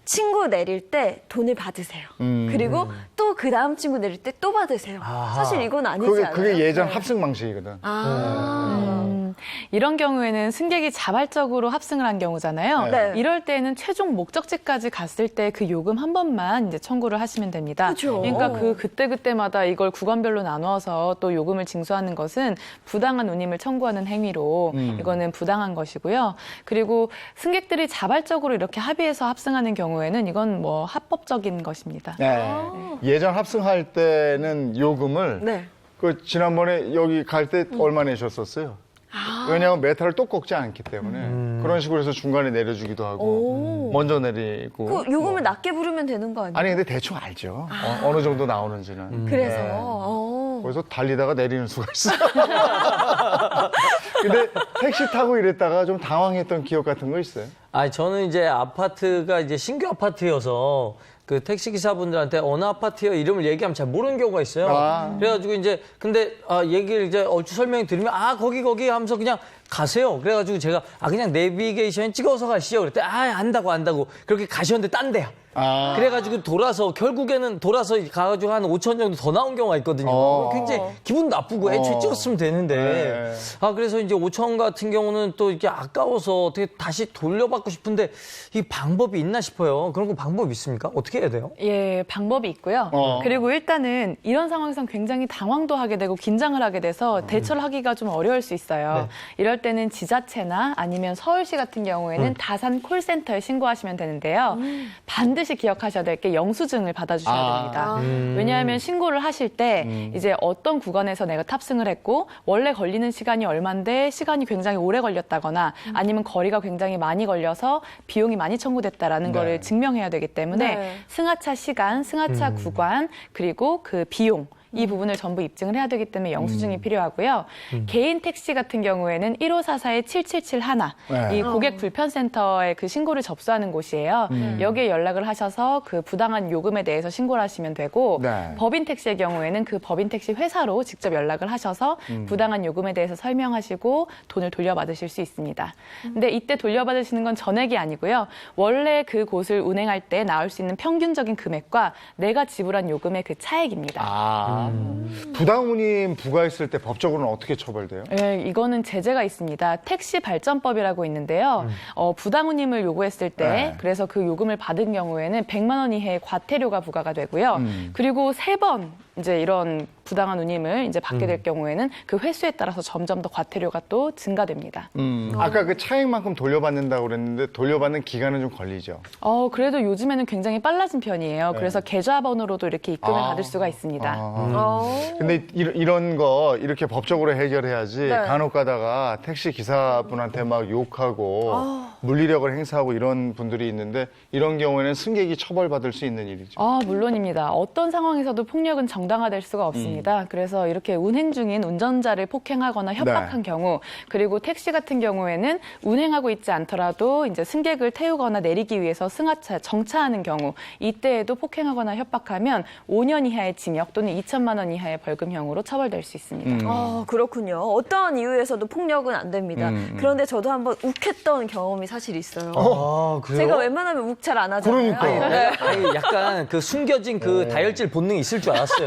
친구 내릴 때 돈을 받으세요. 그리고 또 그 다음 친구 내릴 때 또 받으세요. 사실 이건 아니지 않아요? 그게 예전 네. 합승 방식이거든. 이런 경우에는 승객이 자발적으로 합승을 한 경우잖아요. 네. 이럴 때는 최종 목적지까지 갔을 때 그 요금 한 번만 이제 청구를 하시면 됩니다. 그죠. 그러니까 그때마다 이걸 구간별로 나누어서 또 요금을 징수하는 것은 부당한 운임을 청구하는 행위로 이거는 부당한 것이고요. 그리고 승객들이 자발적으로 이렇게 합의해서 합승하는 경우에는 이건 뭐 합법적인 것입니다. 네. 예전 합승할 때는 요금을 네. 그 지난번에 여기 갈 때 얼마 내셨었어요? 왜냐하면 메탈을 또 꺾지 않기 때문에 그런 식으로 해서 중간에 내려주기도 하고 먼저 내리고 그 요금을 낮게 부르면 되는 거 아니에요? 아니 근데 대충 알죠. 어느 정도 나오는지는. 그래서. 네. 그래서 달리다가 내리는 수가 있어요. 근데 택시 타고 이랬다가 좀 당황했던 기억 같은 거 있어요? 아니, 저는 이제 아파트가 이제 신규 아파트여서 그 택시 기사분들한테 어느 아파트요 이름을 얘기하면 잘 모르는 경우가 있어요. 그래가지고 이제 근데 얘기를 이제 얼추 설명을 드리면 거기 하면서 그냥 가세요. 그래가지고 제가 그냥 내비게이션 찍어서 가시죠. 그랬더니 안다고 그렇게 가셨는데 딴 데야. 그래가지고 결국에는 돌아서 가가지고 한 5천 정도 더 나온 경우가 있거든요. 굉장히 기분 나쁘고 애초에 찍었으면 되는데. 네. 그래서 이제 5천 같은 경우는 또 이게 아까워서 어떻게 다시 돌려받고 싶은데 이 방법이 있나 싶어요. 그런 거 방법 있습니까? 어떻게 해야 돼요? 예, 방법이 있고요. 그리고 일단은 이런 상황에서는 굉장히 당황도 하게 되고 긴장을 하게 돼서 대처를 하기가 좀 어려울 수 있어요. 이럴 때는 지자체나 아니면 서울시 같은 경우에는 다산 콜센터에 신고하시면 되는데요. 반드시 기억하셔야 될 게 영수증을 받아주셔야 됩니다. 왜냐하면 신고를 하실 때 이제 어떤 구간에서 내가 탑승을 했고 원래 걸리는 시간이 얼만데 시간이 굉장히 오래 걸렸다거나 아니면 거리가 굉장히 많이 걸려서 비용이 많이 청구됐다라는 거를 증명해야 되기 때문에 네. 승하차 시간, 승하차 구간, 그리고 그 비용 이 부분을 전부 입증을 해야 되기 때문에 영수증이 필요하고요. 개인 택시 같은 경우에는 1544-7771 네. 이 고객 불편센터에 그 신고를 접수하는 곳이에요. 여기에 연락을 하셔서 그 부당한 요금에 대해서 신고를 하시면 되고 네. 법인 택시의 경우에는 그 법인 택시 회사로 직접 연락을 하셔서 부당한 요금에 대해서 설명하시고 돈을 돌려받으실 수 있습니다. 근데 이때 돌려받으시는 건 전액이 아니고요. 원래 그 곳을 운행할 때 나올 수 있는 평균적인 금액과 내가 지불한 요금의 그 차액입니다. 부당운임 부과했을 때 법적으로는 어떻게 처벌돼요? 네, 이거는 제재가 있습니다. 택시 발전법이라고 있는데요. 부당운임을 요구했을 때 네. 그래서 그 요금을 받은 경우에는 100만 원 이하의 과태료가 부과가 되고요. 그리고 3번 이제 이런 부당한 운임을 이제 받게 될 경우에는 그 횟수에 따라서 점점 더 과태료가 또 증가됩니다. 아까 그 차액만큼 돌려받는다고 그랬는데 돌려받는 기간은 좀 걸리죠. 그래도 요즘에는 굉장히 빨라진 편이에요. 그래서 계좌번호로도 이렇게 입금을 받을 수가 있습니다. 근데 이런 거 이렇게 법적으로 해결해야지 네. 간혹 가다가 택시 기사분한테 막 욕하고 물리력을 행사하고 이런 분들이 있는데 이런 경우에는 승객이 처벌받을 수 있는 일이죠. 물론입니다. 어떤 상황에서도 폭력은 정당화될 수가 없습니다. 그래서 이렇게 운행 중인 운전자를 폭행하거나 협박한 경우, 그리고 택시 같은 경우에는 운행하고 있지 않더라도 이제 승객을 태우거나 내리기 위해서 승하차, 정차하는 경우, 이때에도 폭행하거나 협박하면 5년 이하의 징역 또는 2천만 원 이하의 벌금형으로 처벌될 수 있습니다. 그렇군요. 어떠한 이유에서도 폭력은 안 됩니다. 그런데 저도 한번 욱했던 경험이 사실 있어요. 그래요? 제가 웬만하면 욱 잘 안 하잖아요. 아니, 약간 그 숨겨진 그 다혈질 본능이 있을 줄 알았어요.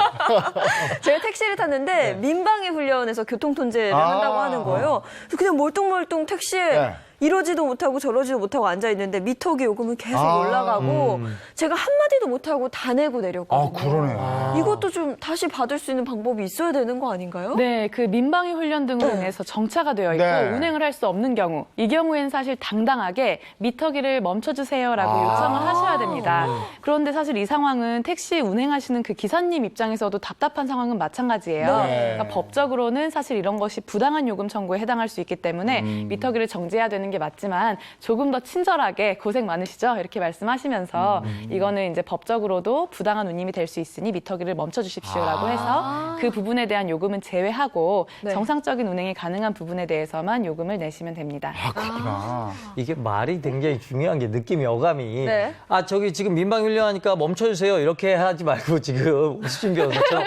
제가 택시를 탔는데 민방위 훈련에서 교통통제를 한다고 하는 거예요. 그래서 그냥 멀뚱멀뚱 택시에 네. 이러지도 못하고 저러지도 못하고 앉아있는데 미터기 요금은 계속 올라가고 제가 한마디도 못하고 다 내고 내렸거든요. 그러네. 이것도 좀 다시 받을 수 있는 방법이 있어야 되는 거 아닌가요? 네, 그 민방위 훈련 등으로 인해서 정차가 되어 있고 네. 운행을 할 수 없는 경우, 이 경우에는 사실 당당하게 미터기를 멈춰주세요라고 요청을 하셔야 됩니다. 그런데 사실 이 상황은 택시 운행하시는 그 기사님 입장에서도 답답한 상황은 마찬가지예요. 네. 그러니까 법적으로는 사실 이런 것이 부당한 요금 청구에 해당할 수 있기 때문에 미터기를 정지해야 되는 게 맞지만 조금 더 친절하게 고생 많으시죠? 이렇게 말씀하시면서 이거는 이제 법적으로도 부당한 운임이 될 수 있으니 미터기를 멈춰주십시오라고 해서 그 부분에 대한 요금은 제외하고 네. 정상적인 운행이 가능한 부분에 대해서만 요금을 내시면 됩니다. 그렇구나. 이게 말이 굉장히 중요한 게 느낌이 어감이 네. 저기 지금 민방위 훈련하니까 멈춰주세요 이렇게 하지 말고 지금 오수진 변호사처럼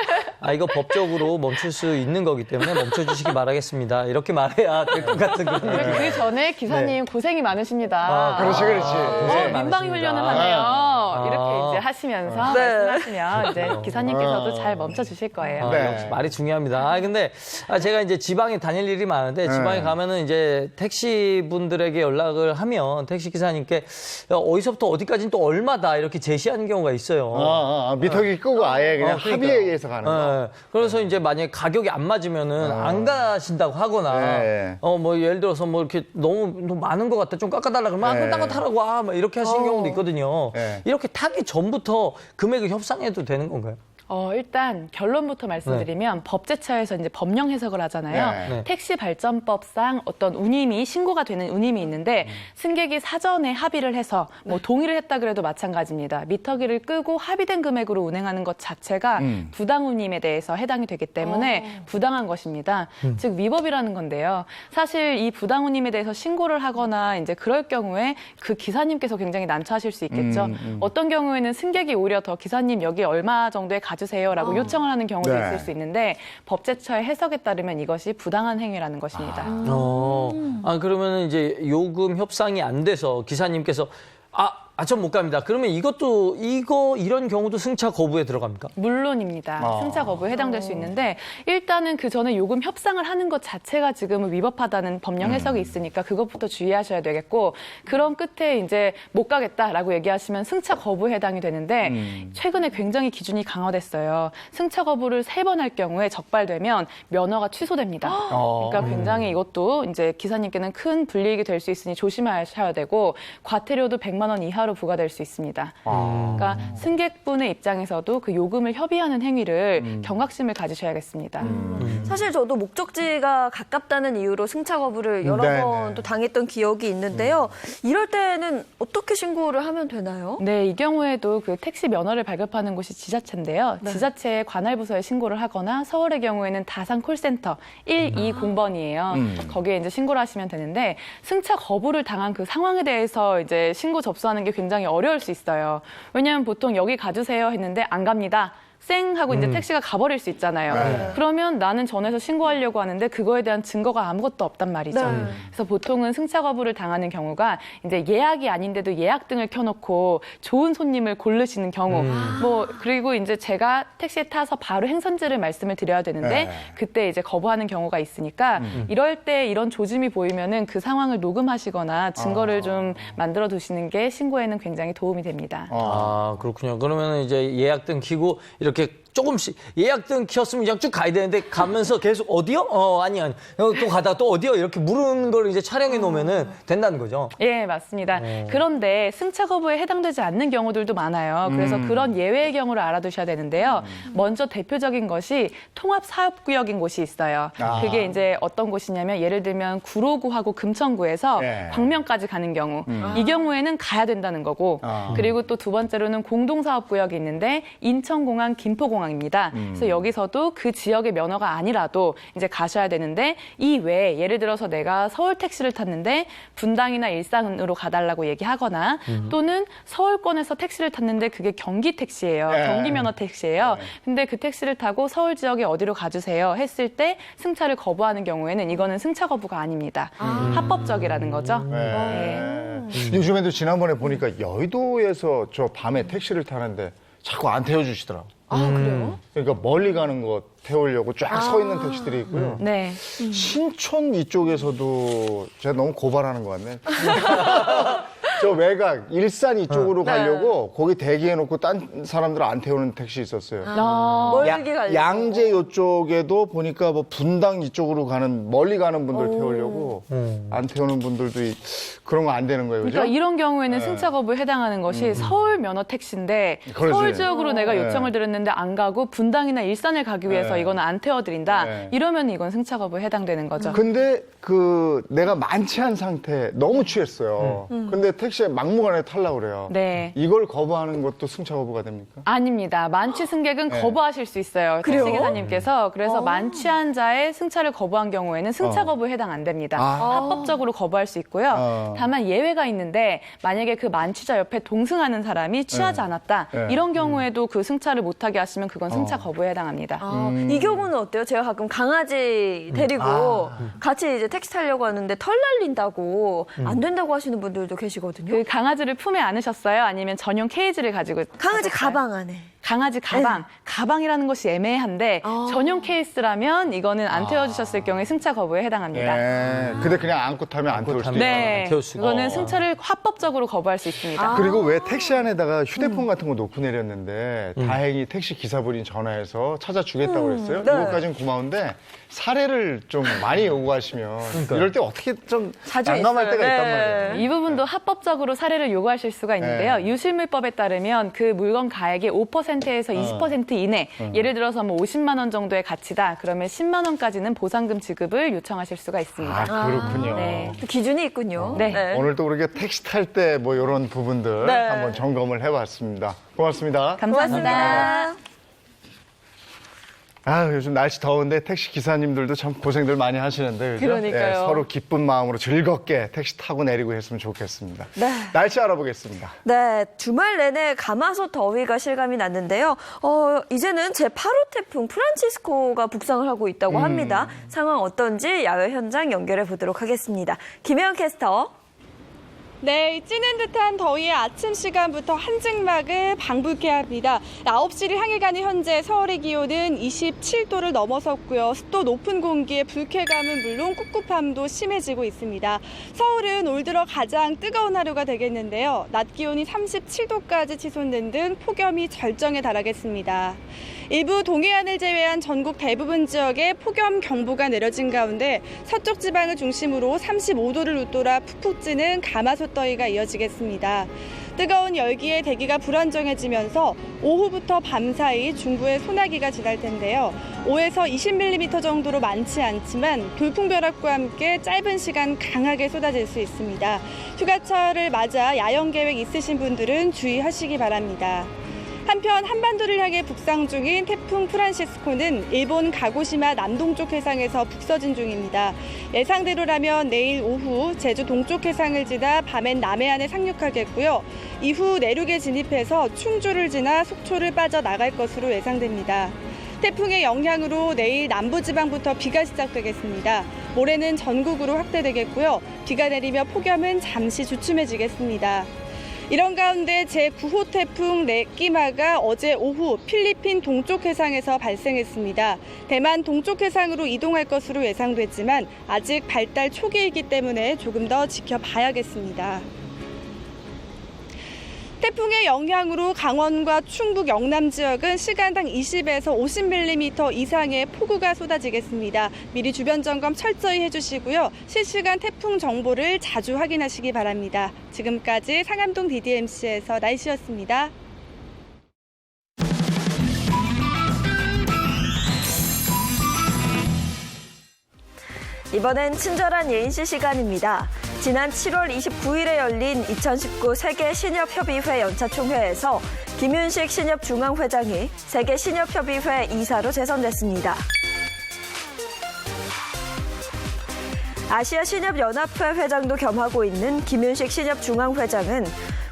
이거 법적으로 멈출 수 있는 거기 때문에 멈춰주시기 바라겠습니다. 이렇게 말해야 될 것 같은 그런 느낌. 그 전에 기사님 고생이 많으십니다. 그렇지. 민방위 훈련을 하네요. 이렇게 이제 하시면서 말씀하시면 이제 기사님께서도 잘 멈춰주실 거예요. 역시 말이 중요합니다. 근데 제가 이제 지방에 다닐 일이 많은데 지방에 가면은 이제 택시 분들에게 연락을 하면 택시 기사님께 어디서부터 어디까지는 또 얼마다 이렇게 제시하는 경우가 있어요. 미터기 끄고 아예 그냥 그러니까요. 합의에 의해서 가는 거. 그래서 이제 만약에 가격이 안 맞으면은 안 가신다고 하거나 뭐 예를 들어서 뭐 이렇게 너무 많은 것 같다 좀 깎아달라 그러면 그럼 딴 거 타라고 막 이렇게 하시는 경우도 있거든요. 이렇게 타기 전부터 금액을 협상해도 되는 건가요? 일단 결론부터 말씀드리면 법제처에서 이제 법령 해석을 하잖아요. 택시 발전법상 어떤 운임이 신고가 되는 운임이 있는데 승객이 사전에 합의를 해서 뭐 동의를 했다 그래도 마찬가지입니다. 미터기를 끄고 합의된 금액으로 운행하는 것 자체가 부당 운임에 대해서 해당이 되기 때문에 부당한 것입니다. 즉 위법이라는 건데요. 사실 이 부당 운임에 대해서 신고를 하거나 이제 그럴 경우에 그 기사님께서 굉장히 난처하실 수 있겠죠. 어떤 경우에는 승객이 오히려 더 기사님 여기 얼마 정도에 가주세요라고 요청을 하는 경우도 있을 수 있는데 법제처의 해석에 따르면 이것이 부당한 행위라는 것입니다. 그러면 이제 요금 협상이 안 돼서 기사님께서 전 못 갑니다. 그러면 이런 경우도 승차 거부에 들어갑니까? 물론입니다. 승차 거부에 해당될 수 있는데 일단은 그 전에 요금 협상을 하는 것 자체가 지금은 위법하다는 법령 해석이 있으니까 그것부터 주의하셔야 되겠고 그런 끝에 이제 못 가겠다라고 얘기하시면 승차 거부에 해당이 되는데 최근에 굉장히 기준이 강화됐어요. 승차 거부를 3번 할 경우에 적발되면 면허가 취소됩니다. 그러니까 굉장히 이것도 이제 기사님께는 큰 불이익이 될 수 있으니 조심하셔야 되고 과태료도 100만 원 이하로 부과될 수 있습니다. 그러니까 승객분의 입장에서도 그 요금을 협의하는 행위를 경각심을 가지셔야겠습니다. 사실 저도 목적지가 가깝다는 이유로 승차 거부를 여러 번 또 당했던 기억이 있는데요. 이럴 때는 어떻게 신고를 하면 되나요? 네, 이 경우에도 그 택시 면허를 발급하는 곳이 지자체인데요. 지자체에 관할 부서에 신고를 하거나 서울의 경우에는 다산 콜센터 120번이에요. 거기에 이제 신고를 하시면 되는데 승차 거부를 당한 그 상황에 대해서 이제 신고 접수하는 게 굉장히 어려울 수 있어요. 왜냐하면 보통 여기 가주세요 했는데 안 갑니다. 쌩 하고 이제 택시가 가버릴 수 있잖아요. 그러면 나는 전에서 신고하려고 하는데 그거에 대한 증거가 아무것도 없단 말이죠. 그래서 보통은 승차 거부를 당하는 경우가 이제 예약이 아닌데도 예약 등을 켜놓고 좋은 손님을 고르시는 경우, 뭐 그리고 이제 제가 택시에 타서 바로 행선지를 말씀을 드려야 되는데 그때 이제 거부하는 경우가 있으니까 이럴 때 이런 조짐이 보이면은 그 상황을 녹음하시거나 증거를 좀 만들어 두시는 게 신고에는 굉장히 도움이 됩니다. 그렇군요. 그러면 이제 예약 등 켜고 이렇게 조금씩 예약등 키웠으면 그냥 쭉 가야 되는데 가면서 계속 어디요? 아니 또 가다가 또 어디요? 이렇게 물은 걸 이제 촬영해 놓으면은 된다는 거죠. 예, 맞습니다. 그런데 승차 거부에 해당되지 않는 경우들도 많아요. 그래서 그런 예외의 경우를 알아두셔야 되는데요. 먼저 대표적인 것이 통합사업구역인 곳이 있어요. 그게 이제 어떤 곳이냐면 예를 들면 구로구하고 금천구에서 광명까지 가는 경우 이 경우에는 가야 된다는 거고 그리고 또 두 번째로는 공동사업구역이 있는데 인천공항, 김포공항입니다. 그래서 여기서도 그 지역의 면허가 아니라도 이제 가셔야 되는데 이 외에 예를 들어서 내가 서울 택시를 탔는데 분당이나 일산으로 가달라고 얘기하거나 또는 서울권에서 택시를 탔는데 그게 경기 택시예요. 경기 면허 택시예요. 근데 그 택시를 타고 서울 지역에 어디로 가주세요 했을 때 승차를 거부하는 경우에는 이거는 승차 거부가 아닙니다. 합법적이라는 거죠. 요즘에도 지난번에 보니까 여의도에서 저 밤에 택시를 타는데 자꾸 안 태워주시더라고요. 그래요? 그러니까 멀리 가는 거 태우려고 쫙 서 있는 택시들이 있고요. 네. 신촌 이쪽에서도 제가 너무 고발하는 것 같네. 저 외곽, 일산 이쪽으로 가려고 거기 대기해놓고 딴 사람들 안 태우는 택시 있었어요. 멀리 가려고. 양재 이쪽에도 보니까 뭐 분당 이쪽으로 가는 멀리 가는 분들 태우려고 안 태우는 분들도 그런 거 안 되는 거예요, 그죠? 그러니까 이런 경우에는 승차 거부에 해당하는 것이 서울 면허 택시인데 그렇지. 서울 지역으로 내가 요청을 드렸는데 안 가고 분당이나 일산을 가기 위해서 이거는 안 태워드린다. 이러면 이건 승차 거부에 해당되는 거죠. 근데 내가 만취한 상태 너무 취했어요. 근데 택시 택시에 막무가내 타려고 그래요. 네. 이걸 거부하는 것도 승차 거부가 됩니까? 아닙니다. 만취 승객은 네. 거부하실 수 있어요. 그래요? 택시기사님께서. 그래서 만취한 자의 승차를 거부한 경우에는 승차 거부에 해당 안 됩니다. 합법적으로 거부할 수 있고요. 다만 예외가 있는데 만약에 그 만취자 옆에 동승하는 사람이 취하지 않았다. 네. 이런 경우에도 그 승차를 못하게 하시면 그건 승차 거부에 해당합니다. 이 경우는 어때요? 제가 가끔 강아지 데리고 같이 이제 택시 타려고 하는데 털 날린다고 안 된다고 하시는 분들도 계시거든요. 그 강아지를 품에 안으셨어요? 아니면 전용 케이지를 가지고 강아지 가셨어요? 가방 안에. 강아지 가방, 가방이라는 것이 애매한데 전용 케이스라면 이거는 안 태워주셨을 경우에 승차 거부에 해당합니다. 예. 근데 그냥 안고 타면 안 태울 수도 있다. 네, 태울 수 있고. 그거는 승차를 합법적으로 거부할 수 있습니다. 그리고 왜 택시 안에다가 휴대폰 같은 거 놓고 내렸는데 다행히 택시 기사분이 전화해서 찾아주겠다고 그랬어요. 네. 이것까지는 고마운데 사례를 좀 많이 요구하시면 이럴 때 어떻게 좀 자주 난감할 있어요. 때가 있단 네. 말이에요. 이 부분도 합법적으로 사례를 요구하실 수가 있는데요. 네. 유실물법에 따르면 그 물건 가액의 5%에서 20% 이내, 예를 들어서 뭐 50만 원 정도의 가치다. 그러면 10만 원까지는 보상금 지급을 요청하실 수가 있습니다. 아, 그렇군요. 네. 또 기준이 있군요. 네. 오늘 또 그렇게 택시 탈 때 뭐 이런 부분들 네. 한번 점검을 해봤습니다. 고맙습니다. 감사합니다. 아, 요즘 날씨 더운데 택시 기사님들도 참 고생들 많이 하시는데 그죠? 그러니까요. 예, 서로 기쁜 마음으로 즐겁게 택시 타고 내리고 했으면 좋겠습니다. 네. 날씨 알아보겠습니다. 네, 주말 내내 가마솥 더위가 실감이 났는데요. 이제는 제8호 태풍 프란치스코가 북상을 하고 있다고 합니다. 상황 어떤지 야외 현장 연결해 보도록 하겠습니다. 김혜영 캐스터. 네, 찌는 듯한 더위의 아침 시간부터 한증막을 방불케 합니다. 9시를 향해 가는 현재 서울의 기온은 27도를 넘어섰고요. 습도 높은 공기의 불쾌감은 물론 꿉꿉함도 심해지고 있습니다. 서울은 올 들어 가장 뜨거운 하루가 되겠는데요. 낮 기온이 37도까지 치솟는 등 폭염이 절정에 달하겠습니다. 일부 동해안을 제외한 전국 대부분 지역에 폭염 경보가 내려진 가운데 서쪽 지방을 중심으로 35도를 웃돌아 푹푹 찌는 가마솥 더위가 이어지겠습니다. 뜨거운 열기에 대기가 불안정해지면서 오후부터 밤 사이 중부에 소나기가 지날 텐데요. 5에서 20mm 정도로 많지 않지만 돌풍벼락과 함께 짧은 시간 강하게 쏟아질 수 있습니다. 휴가철을 맞아 야영 계획 있으신 분들은 주의하시기 바랍니다. 한편 한반도를 향해 북상 중인 태풍 프란시스코는 일본 가고시마 남동쪽 해상에서 북서진 중입니다. 예상대로라면 내일 오후 제주 동쪽 해상을 지나 밤엔 남해안에 상륙하겠고요. 이후 내륙에 진입해서 충주를 지나 속초를 빠져나갈 것으로 예상됩니다. 태풍의 영향으로 내일 남부지방부터 비가 시작되겠습니다. 모레는 전국으로 확대되겠고요. 비가 내리며 폭염은 잠시 주춤해지겠습니다. 이런 가운데 제9호 태풍 네끼마가 어제 오후 필리핀 동쪽 해상에서 발생했습니다. 대만 동쪽 해상으로 이동할 것으로 예상됐지만 아직 발달 초기이기 때문에 조금 더 지켜봐야겠습니다. 태풍의 영향으로 강원과 충북 영남 지역은 시간당 20에서 50mm 이상의 폭우가 쏟아지겠습니다. 미리 주변 점검 철저히 해주시고요. 실시간 태풍 정보를 자주 확인하시기 바랍니다. 지금까지 상암동 DDMC에서 날씨였습니다. 이번엔 친절한 예인씨 시간입니다. 지난 7월 29일에 열린 2019 세계 신협협의회 연차 총회에서 김윤식 신협중앙회장이 세계 신협협의회 이사로 재선됐습니다. 아시아 신협연합회 회장도 겸하고 있는 김윤식 신협중앙회장은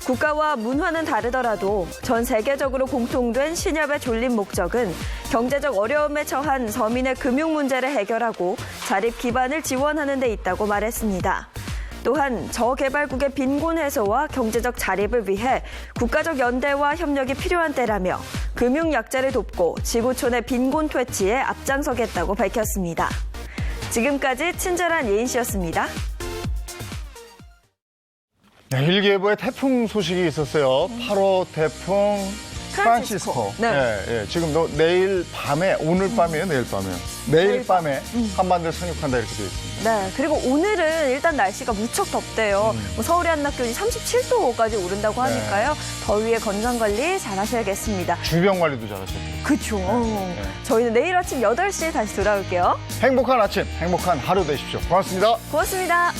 국가와 문화는 다르더라도 전 세계적으로 공통된 신협의 존립 목적은 경제적 어려움에 처한 서민의 금융 문제를 해결하고 자립 기반을 지원하는 데 있다고 말했습니다. 또한 저개발국의 빈곤 해소와 경제적 자립을 위해 국가적 연대와 협력이 필요한 때라며 금융 약자를 돕고 지구촌의 빈곤 퇴치에 앞장서겠다고 밝혔습니다. 지금까지 친절한 예인 씨였습니다. 네, 일기예보에 태풍 소식이 있었어요. 8호 태풍 프란시스코. 네. 지금 내일 밤에, 오늘 밤이에요, 내일 밤에요. 내일 밤에 한반도에 상륙한다 이렇게 되어 있습니다. 네, 그리고 오늘은 일단 날씨가 무척 덥대요. 서울의 한낮 기온이 37도까지 오른다고 하니까요. 더위에 건강관리 잘 하셔야겠습니다. 주변 관리도 잘하셔야 돼요. 그렇죠. 저희는 내일 아침 8시에 다시 돌아올게요. 행복한 아침, 행복한 하루 되십시오. 고맙습니다. 고맙습니다.